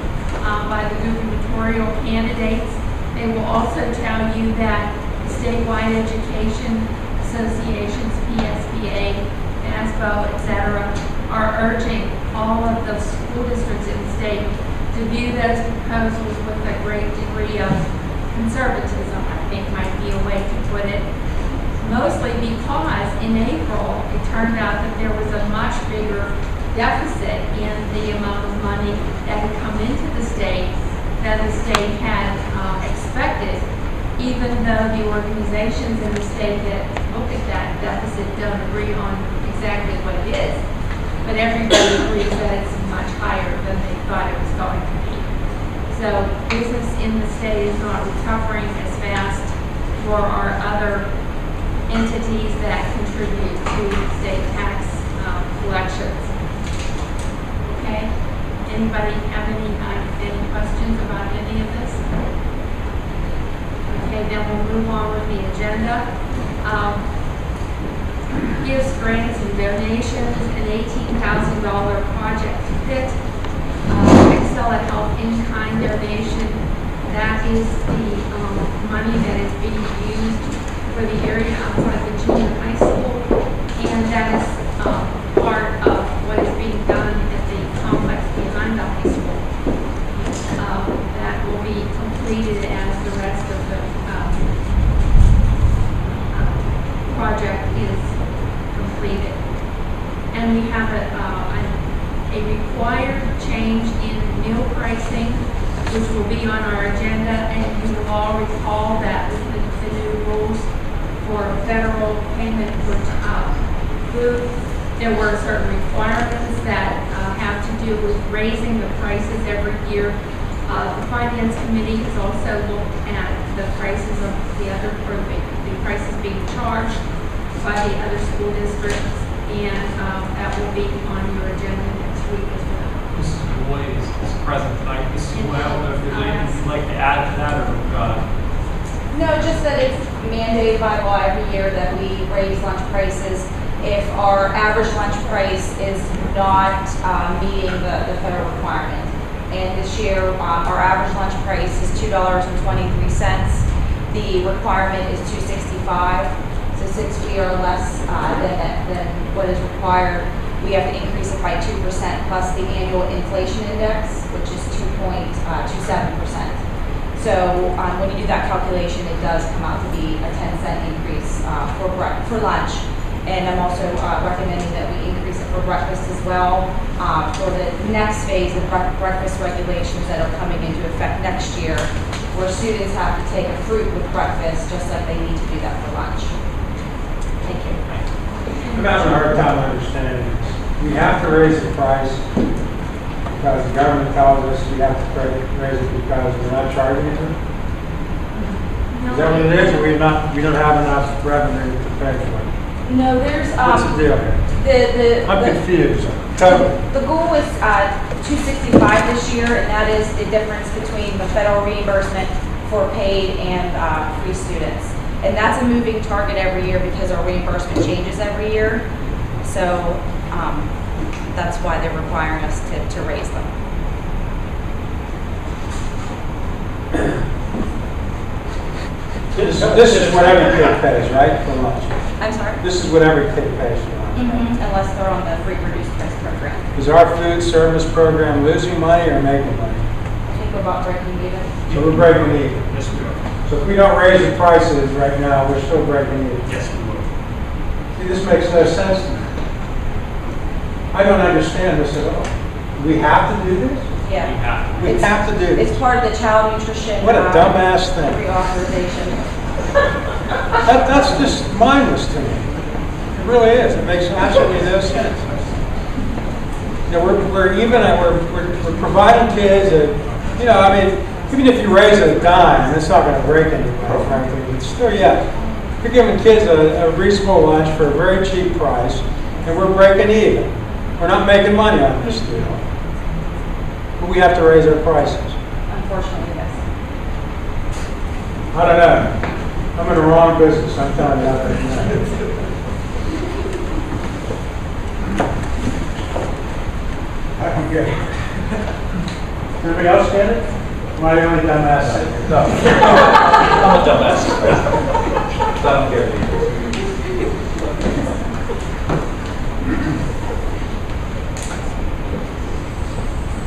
by the gubernatorial candidates. They will also tell you that statewide education associations, PSBA, NASBO, etc., are urging all of the school districts in the state to view those proposals with a great degree of conservatism, I think might be a way to put it. Mostly because in April, it turned out that there was a much bigger deficit in the amount of money that had come into the state than the state had expected, even though the organizations in the state that look at that deficit don't agree on exactly what it is. but everybody agrees that it's much higher than they thought it was going to be. So business in the state is not recovering as fast for our other entities that contribute to state tax collections. Okay? Anybody have any questions about any of this? Okay, then we'll move on with the agenda. Gifts, grants, and donations, an $18,000 project fit. Excel Health in-kind donation. That is the money that is being used for the area outside the junior high school, and that is part of what is being done at the complex behind the high school. That will be completed as the rest of the project is completed. And we have a required change in meal pricing, which will be on our agenda, and you will all recall that with the new rules for federal payment for food, there were certain requirements that have to do with raising the prices every year. The Finance Committee has also looked at the prices of the prices being charged by the other school districts, and that will be on your agenda next week as well. Mrs. Boyd is present tonight. Mrs. Boyd, I don't know if there's anything you'd like to add to that, or No, just that it's mandated by law every year that we raise lunch prices if our average lunch price is not meeting the federal requirement. And this year, our average lunch price is $2.23. The requirement is $2.65. So since we are less than what is required, we have to increase it by 2% plus the annual inflation index, which is 2.27%. So when you do that calculation, it does come out to be a 10-cent increase for lunch. And I'm also recommending that we increase it for breakfast as well for the next phase of breakfast regulations that are coming into effect next year, where students have to take a fruit with breakfast just like they need to do that for lunch. Thank you. I'm having a hard time understanding this. We have to raise the price because the government tells us we have to raise it because we're not charging it. Is that what it is, or we don't have enough revenue to pay for it? No, there's What's the deal here? I'm confused. Totally. The goal was $265 this year, and that is the difference between the federal reimbursement for paid and free students. And that's a moving target every year because our reimbursement changes every year. So that's why they're requiring us to raise them. This is what every kid pays, right, for lunch? I'm sorry? This is what every kid pays for lunch. Unless they're on the free reduced price program. Is our food service program losing money or making money? I think we're about breaking even. So we're breaking even. yes, we are. So if we don't raise the prices right now, we're still breaking even. Yes, we will. See, this makes no sense to me. I don't understand this at all. We have to do this? Yeah. We have to do this. It's part of the child nutrition. What a dumbass thing. Reauthorization. That's just mindless to me. It really is. It makes absolutely no sense. You know, we're providing kids even if you raise a dime, it's not going to break anybody, frankly. But still, yeah, you're giving kids a reasonable lunch for a very cheap price, and we're breaking even. We're not making money on this deal. But we have to raise our prices. Unfortunately, yes. I don't know. I'm in the wrong business. I'm telling you that right now. I don't get it. Anybody else get it? Am I the only dumbass? No. I'm a dumbass. I don't care.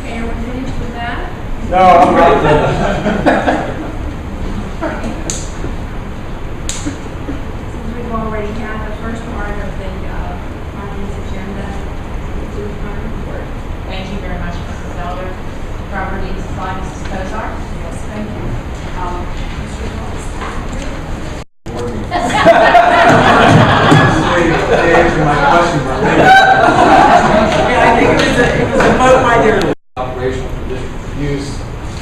Okay, are we finished with that? No, I'm not. Since we've already had the first part of the finance agenda, we'll do the final report. Thank you very much, Mrs. Elder. Property and supply, Mrs. Kozar. Yes, thank you. Mr. Answer my question,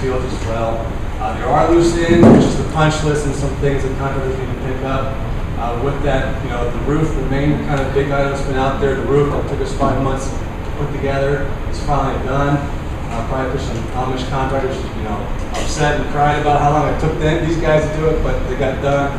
fields as well. There are loose ends, which is the punch list and some things that contractors need to pick up. With that, the roof, the main kind of big item that's been out there, the roof that took us 5 months to put together, is finally done. Probably for some Amish contractors, upset and cried about how long it took these guys to do it, but they got done.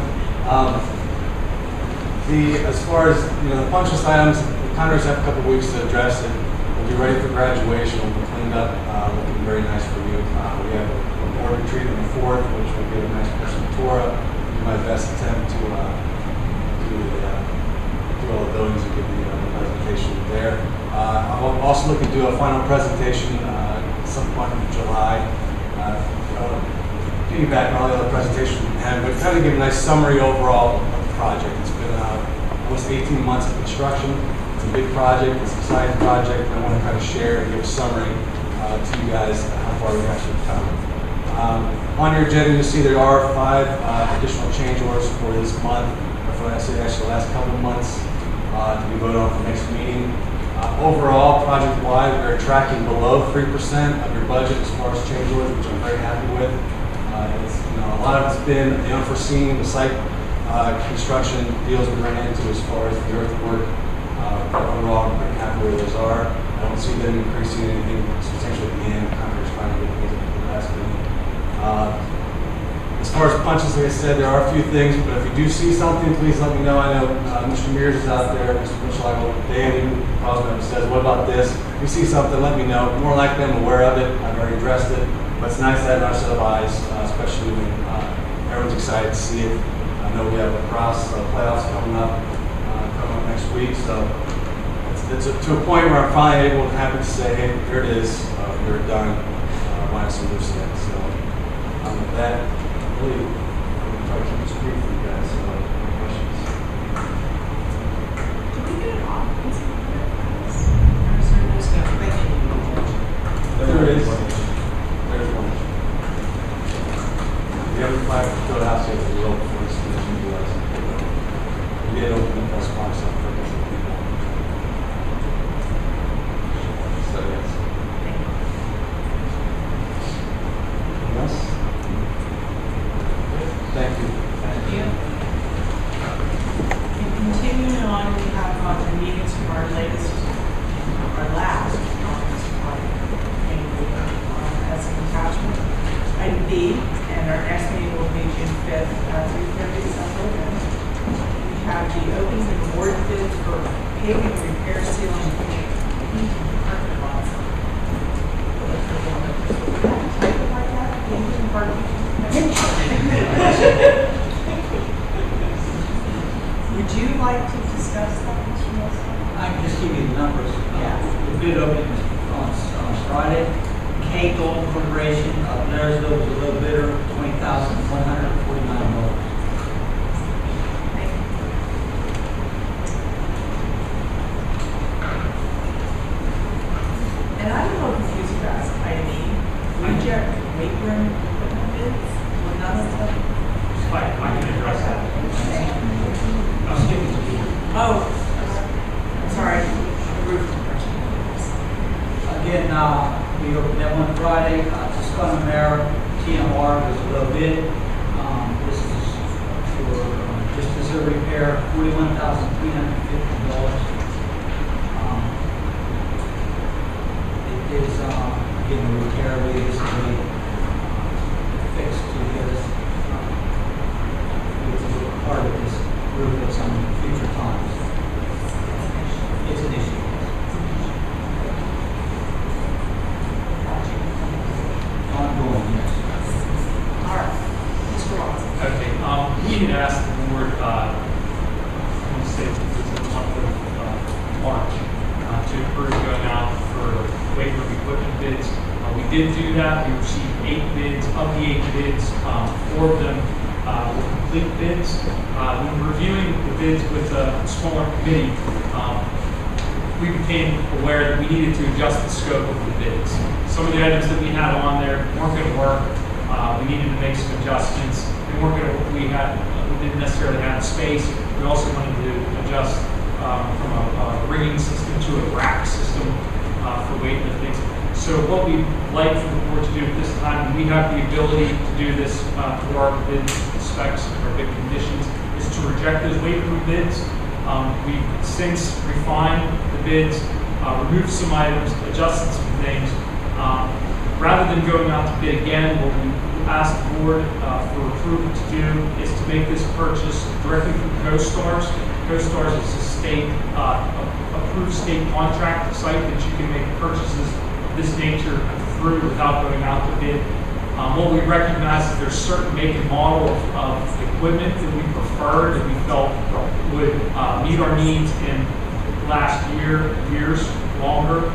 As far as the punch list items, the contractors have a couple weeks to address it. We'll be ready for graduation. We'll be cleaned up, looking very nice for you. We have a board retreat on the 4th, which will give a nice personal tour. I'll do my best attempt to do all the buildings and give the presentation there. I'm also looking to do a final presentation at some point in July. Piggyback on all the other presentations we had, but kind of give a nice summary overall of the project. It's been almost 18 months of construction. It's a big project, it's an exciting project, and I want to kind of share and give a summary to you guys how far we actually come. On your agenda, you'll see there are 5 additional change orders for this month, or for actually the last couple of months to be voted on for next meeting. Overall, project-wide, we're tracking below 3% of your budget as far as change orders, which I'm very happy with. A lot of it's been the unforeseen, the site construction deals we ran into as far as the earthwork. Overall, I'm pretty happy where those are. I don't see them increasing anything substantially at the end. Contractors trying to get things at the last minute. As far as punches, like I said, there are a few things, but if you do see something, please let me know. I know Mr. Mears is out there, Mr. Mitchell, Dan calls me up and says, what about this? If you see something, let me know. More likely I'm aware of it. I've already addressed it. But it's nice to have another set of eyes, especially when everyone's excited to see it. I know we have lacrosse playoffs coming up next week, so it's to a point where I'm finally able and happy to say, hey, here it is, we're done, minus some loose ends. So with that, really, I'm going to try to keep this brief for you guys. So, any questions? Did we get an office? Or is there just a There is. There's one. We haven't applied for the house yet, we will before this commission does. We did open the press box up for a couple of people. So yes. Yes? Thank you. Thank you. And continuing on, we have the meetings from our last conference as an attachment. Item B, and our next meeting will be June 5th at 3:30 Central. We have the opening and award bids for paving, repair, sealing, and paint. Parking lots. Paving, parking. Would you like to discuss that, Mr. Wilson? I can just give you the numbers. The bid opening was on Friday. K Gold Corporation of Latrobe was a little bidder, $20,149. And I'm a little confused about item E. Reject weight room equipment bids. Well, none of them. I can address that. I'll skip it to you. Oh, I'm sorry. Roof. Again, we opened that one Friday. Tuscona Mare TMR was a low bid. This is for just as a repair, $41,350. It is, again, a repair. We basically fixed to get us part of this roof at some future times. It's an issue. Ongoing, yes. All right. Mr. Watson. Okay, we had asked the board, I want to say it was in the month of March, to approve going out for weight room equipment bids. We did do that. We received 8 bids. Of the 8 bids, 4 of them were complete bids. When reviewing the bids with a smaller committee, we became aware that we needed to adjust the scope of the bids. Some of the items that we had on there weren't going to work. We needed to make some adjustments. We didn't necessarily have the space. We also wanted to adjust from a rigging system to a rack system for weightlifting. So what we'd like for the board to do at this time, we have the ability to do this through our bid specs, our bid conditions, is to reject those waiver bids. We've since refined the bids, removed some items, adjusted some things. Rather than going out to bid again, what we ask the board for approval to do is to make this purchase directly from CoStars. CoStars is a state, approved state contract site that you can make purchases of this nature through without going out to bid. What we recognize is there's certain make and model of equipment that we prefer, that we felt would meet our needs in last years longer.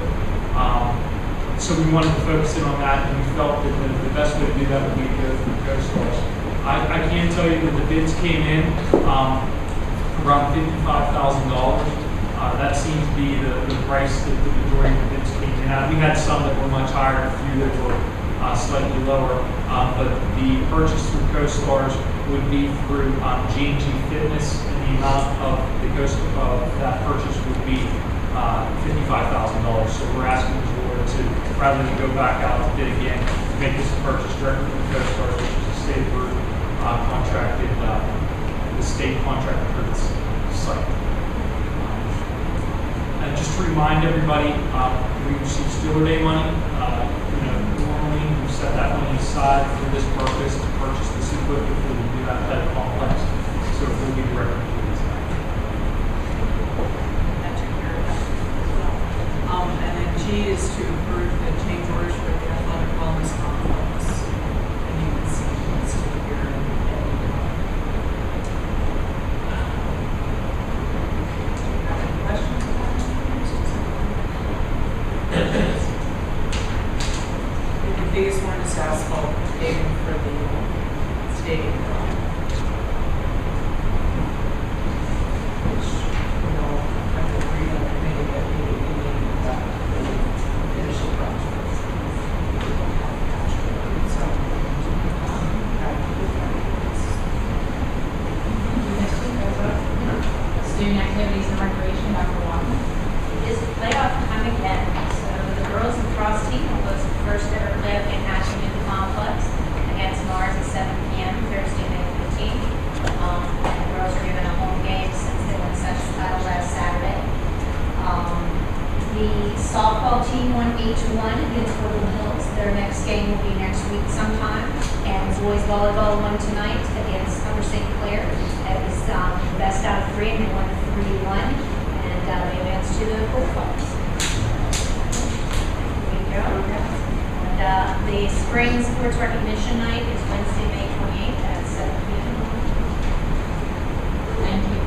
So we wanted to focus in on that, and we felt that the best way to do that would be to go through CoStars. I can tell you that the bids came in around $55,000. That seemed to be the price that the majority of the bids came in at. We had some that were much higher, a few that were slightly lower, but the purchase through CoStars would be through G&G Fitness, and the amount of that purchase would be $55,000. So we're asking the board to, rather than go back out to bid again, make this purchase directly from CoStars, which is a state approved contracted, the state contracted for this site. And just to remind everybody, we receive Steward Day money. Normally we set that money aside for this purpose to purchase this equipment for the new athletic complex. So it will be directly to this. And then G is to approve the change orders for the athletic wellness complex. And you can see what's here. Have any questions about it? The biggest one is asphalt paving for the stadium. Which, I can agree on maybe that we need that finish the project. So, Student activities and recreation, Dr. Walker. It is playoff time again. So the girls lacrosse team will host the first ever playoff game at the complex against Mars at 7 p.m. Thursday, May 15th. And the girls are given a home game since they won such title last Saturday. The softball team won 8-1 against Woodland Hills. Their next game will be next week sometime. And boys volleyball won tonight against Upper St. Clair. It was the best out of 3, and they won 3-1. And they advanced to the quarterfinals. And the spring sports recognition night is Wednesday, May 28th at 7 p.m. Thank you.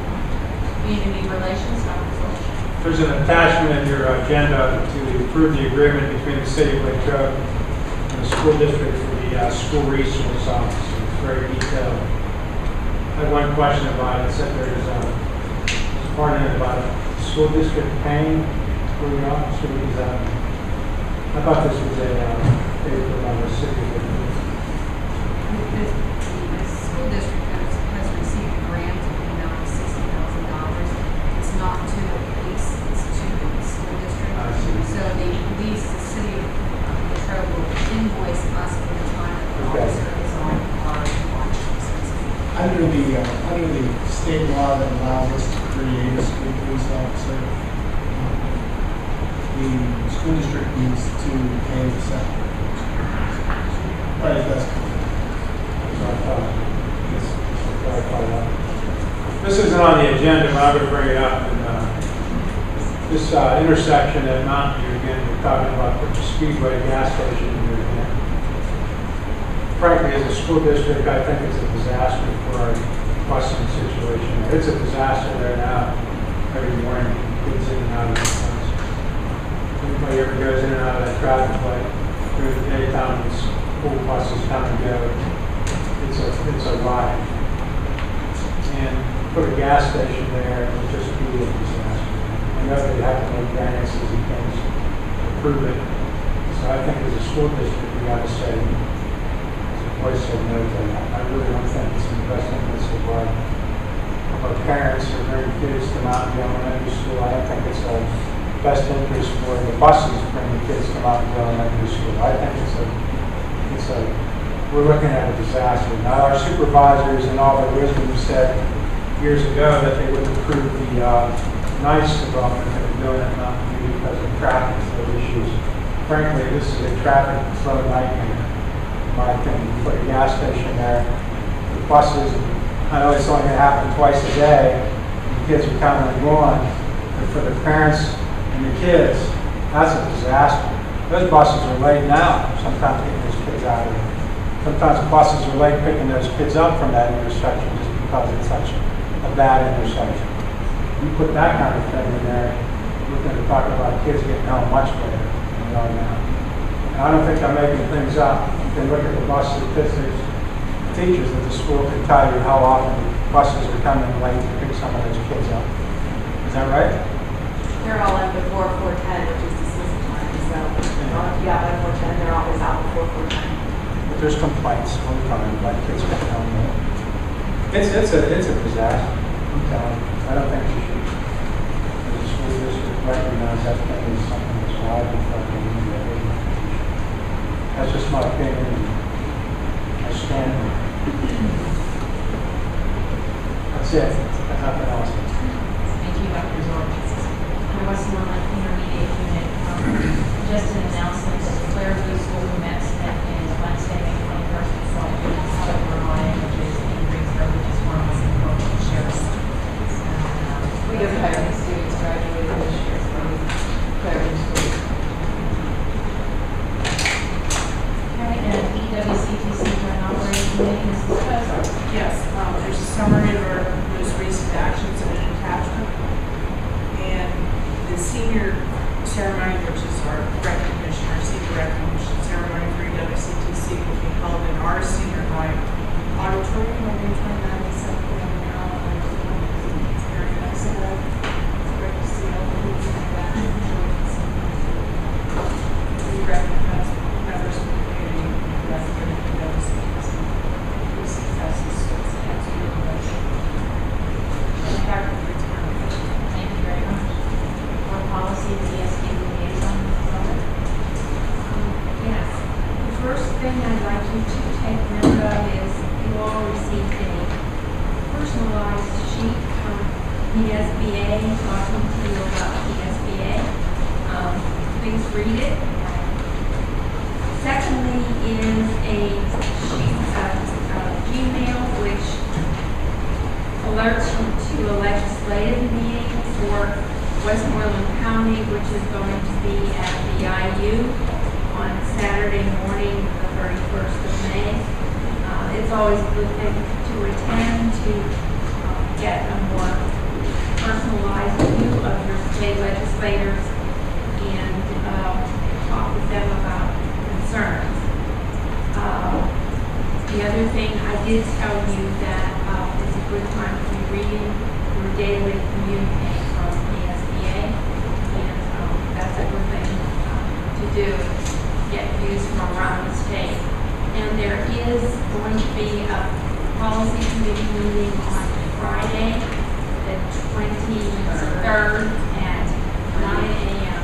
Community relations, Dr. Bush. There's an attachment in your agenda to approve the agreement between the city of Latrobe and the school district for the school resource office. It's very detailed. I had one question about it. It said there's a part in it about the school district paying for the office. What is that? I thought this was a paper by the city of Latrobe. The school district has received a grant of the amount of $60,000. It's not to the police, it's to the school district. I see. So the police, the city of Latrobe will invoice us for the time that the Okay. officer is on our watch. Under the state law that allows us to create a school police officer, the school district needs to pay the salary. Right, that's This isn't on the agenda, but I'm going to bring it up. And, this intersection at Mountain View, again, we're talking about the Speedway gas station here again. Frankly, as a school district, I think it's a disaster for our busing situation. It's a disaster there now. Every morning, kids in and out of the bus. Anybody ever goes in and out of that traffic light during the daytime, when school buses come and go, it's a riot. And put a gas station there, it would just be a disaster. I know they'd have to make variances and things to prove it. So I think as a school district, we got to say, voice said no to that. I really don't think it's in the best interest of our parents or bring kids to Mountain View Elementary School. I don't think it's a best interest for the buses to bring the kids to Mountain View Elementary School. I think we're looking at a disaster. Now, our supervisors and all their wisdom said years ago that they wouldn't approve the nice development that we're doing at Mountain View because of traffic flow issues. Frankly, this is a traffic flow nightmare. In my opinion, you put a gas station there, the buses, I know it's only going to happen twice a day, the kids are coming and going, but for the parents and the kids, that's a disaster. Those buses are late now, sometimes getting those kids out of there. Sometimes buses are late picking those kids up from that intersection just because it's such a bad intersection. You put that kind of thing in there, we're going to talk about kids getting home much later than they are now. And I don't think I'm making things up. You can look at the bus statistics. Teachers at the school can tell you how often buses are coming late to pick some of those kids up. Is that right? They're all in before 4:10, which is dismissal time, so yeah, by 4:10, they're always out before 4:10. But there's complaints all the time about kids getting home late. It's a disaster. I'm telling you. I don't think we should, as a school district, recognize that thing as something that's widely fucking in. That's just my opinion. I stand for it. That's it. That's nothing else. Thank you, Dr. Zorn. The Westmoreland Intermediate Unit, just an announcement that the Claire Blue School commencement is Wednesday, May 21st, at 12 p.m. Southern Vermont, which is in Greensboro, which is one of the local sheriffs. We have had any students graduated this year from Claire School. Okay, and EWCTC Joint Operating Meeting, Mrs. Coser. Yes, there's a summary of our most recent actions and an attachment. And the senior ceremony, which is our recognition, our senior recognition ceremony for EWCTC, will be held in our senior high auditorium on May 29th at 7 p.m. now. It's very nice of that. It's great to see all the kids in the back. We recognize members of the community who have been in EWCTC. Your successes, so it's an absolute pleasure. Dr. Fritz, Thank you very much. Board policy, the ESD liaison, Mrs. Sullivan. Yes. The first thing I'd like you to take note of is you all received a personalized sheet from PSBA talking to you about PSBA. Please read it. Secondly is a sheet of Gmail which alerts you to a legislative meeting for Westmoreland County, which is going to be at the IU on Saturday morning, the 31st of May. It's always a good thing to attend to get a more personalized view of your state legislators and talk with them about concerns. The other thing, I did tell you that it's a good time to be reading your daily communique from PSBA, and that's a good thing to do, get views from around the state. And there is going to be a policy committee meeting on Friday, the 23rd at 9 a.m.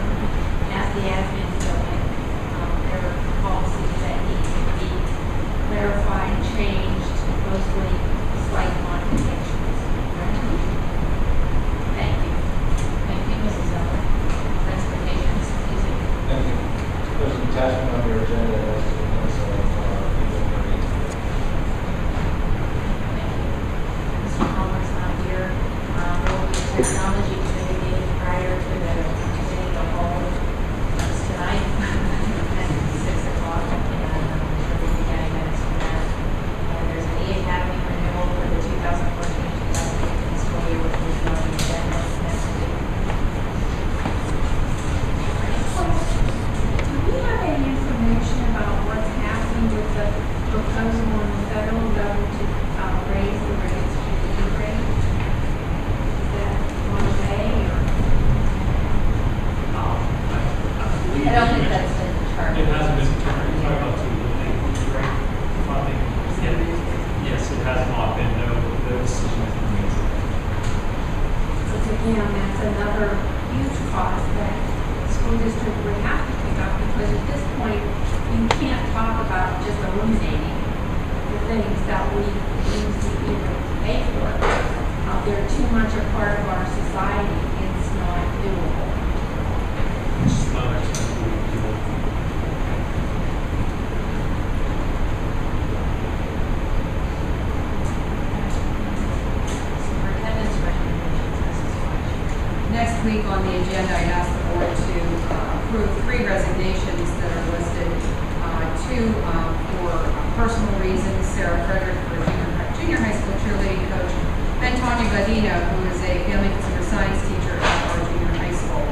at the admin building. There are policies that need to be clarified, changed, mostly slight modifications. Thank you. Thank you, Mrs. Sullivan. Transportation, Mrs. Easy. Thank you. There's an attachment on your agenda as to Mr. Palmer's not here. There will be a technology committee meeting prior to the committee of the whole tonight at 6 o'clock, and we'll be getting minutes from that. And there's an E-Academy renewal for the 2014-2015 school year, which will be on the agenda next week. Do we have any information about what's happening with the proposal on the federal level to raise the rates for the E-rate? Is that on the way or? I don't think that's been determined. It hasn't been determined. You're talking about the funding. Yes, it has not been. No decision has been made. Because again, that's another huge cost that school district would have to pick up, because at this point, you can't talk about just eliminating the things that we use to either pay for. They're too much a part of our society, it's not doable. It's not acceptable to do. Superintendent's recommendations, Mrs. Flesch. Next week on the agenda, I asked the board to approve 3 resignations that are listed. 2 for personal reasons, Sarah Frederick for junior high school cheerleading coach, and Tanya Godino, who is a family consumer science teacher at our junior high school.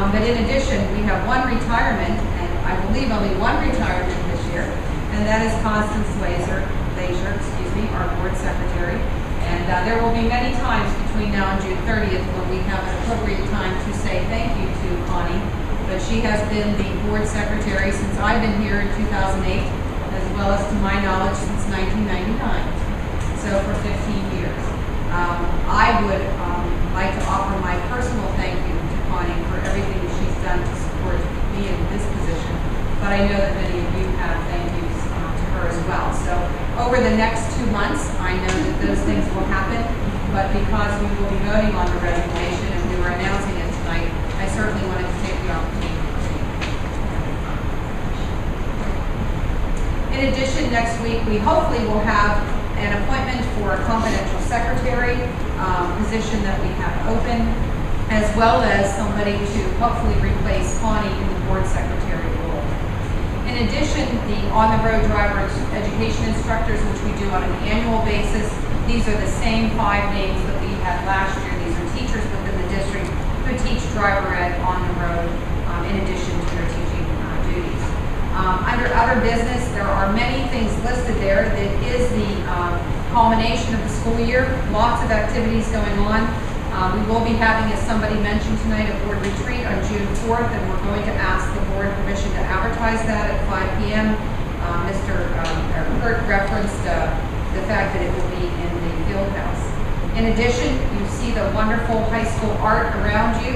But in addition, we have 1 retirement, and I believe only 1 retirement this year, and that is Constance Laser, our board secretary. And there will be many times between now and June 30th when we have an appropriate time to say thank you to Connie. But she has been the board secretary since I've been here in 2008, as well as to my knowledge since 1999. So for 15 years. I would like to offer my personal thank you to Connie for everything she's done to support me in this position. But I know that many of you have thank yous to her as well. So over the next 2 months, I know that those things will happen. But because we will be voting on the resignation and we were announcing it tonight, I certainly wanted to take the opportunity. In addition, next week we hopefully will have an appointment for a confidential secretary position that we have open, as well as somebody to hopefully replace Connie in the board secretary role. In addition, the on-the-road driver education instructors, which we do on an annual basis, these are the same 5 names that we had last year. These are teachers within the district who teach driver ed on the road in addition to their teaching duties. Under other business, there are many things listed there. That is the culmination of the school year. Lots of activities going on. We will be having, as somebody mentioned tonight, a board retreat on June 4th, and we're going to ask the board permission to advertise that at 5 p.m. Mr. Kurt referenced the fact that it will be in the field house. In addition, you see the wonderful high school art around you.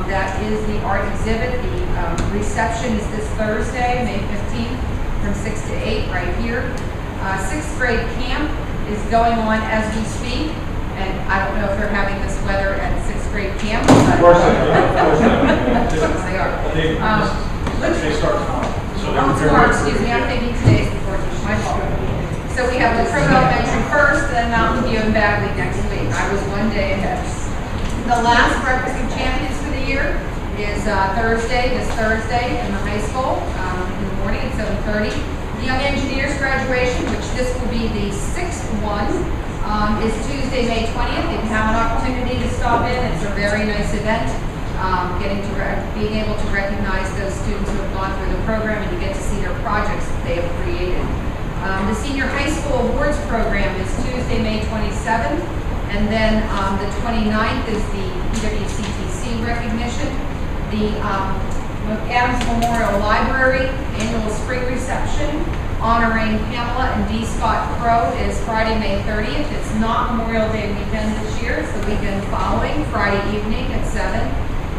That is the art exhibit. The reception is this Thursday, May 15th, from 6 to 8 right here. 6th grade camp is going on as we speak. And I don't know if they're having this weather at 6th grade camp, but Of course they are. they are. They start tomorrow. So they're Tomorrow, excuse me, I'm thinking today's the 14th, my fault. So we have Latrobe Elementary first, then Mountain View and Bagley next week. I was 1 day ahead. The last Breakfast of Champions for the year is this Thursday in the high school in the morning at 7:30. The Young Engineers graduation, which this will be the 6th one, is Tuesday, May 20th. If you have an opportunity to stop in, it's a very nice event. Being able to recognize those students who have gone through the program, and you get to see their projects that they have created. The Senior High School Awards Program is Tuesday, May 27th, and then the 29th is the PWCTC recognition. The Adams Memorial Library Annual Spring Reception honoring Pamela and D. Scott Crow is Friday, May 30th. It's not Memorial Day weekend this year. It's the weekend following, Friday evening at 7.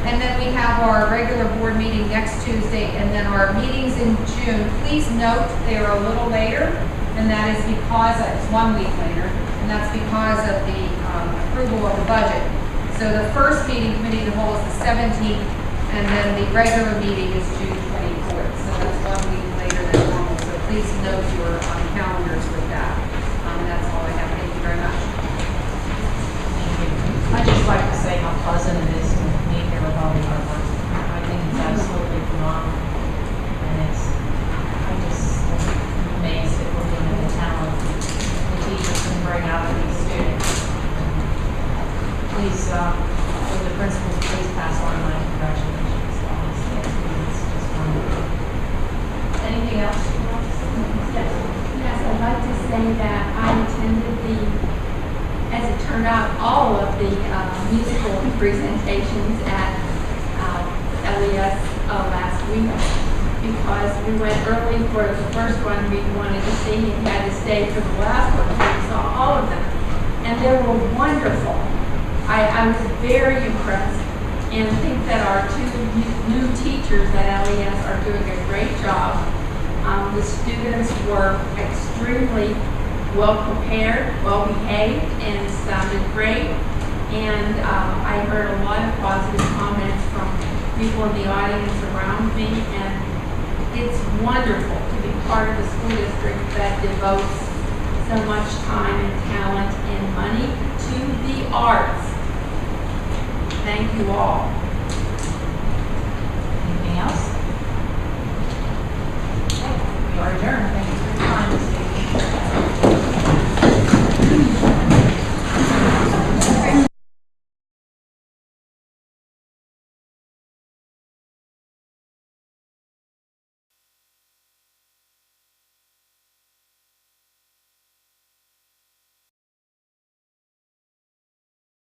And then we have our regular board meeting next Tuesday, and then our meetings in June. Please note they are a little later, and that is because it's 1 week later, and that's because of the approval of the budget. So the first meeting committee to hold is the 17th, and then the regular meeting is June 24th. So that's 1 week later than normal. So please note your calendars with that. That's all I have. Thank you very much. I'd just like to say how pleasant it is to meet here with all the hard work. I think it's absolutely phenomenal. And I'm just amazed at looking at the talent the teachers can bring out to these students. Please, with the principals, please pass on my congratulations. Honestly, it's just wonderful. Anything else you want to say? Yes, I'd like to say that I attended as it turned out, all of the musical presentations at LES last week, because we went early for the first one we wanted to see and had to stay for the last one, so we saw all of them. And they were wonderful. I was very impressed and think that our two new teachers at LES are doing a great job. The students were extremely well prepared, well behaved, and sounded great. And I heard a lot of positive comments from people in the audience around me, and it's wonderful to be part of a school district that devotes so much time and talent and money to the arts. Thank you all. Anything else? Okay, we are adjourned. Thank you.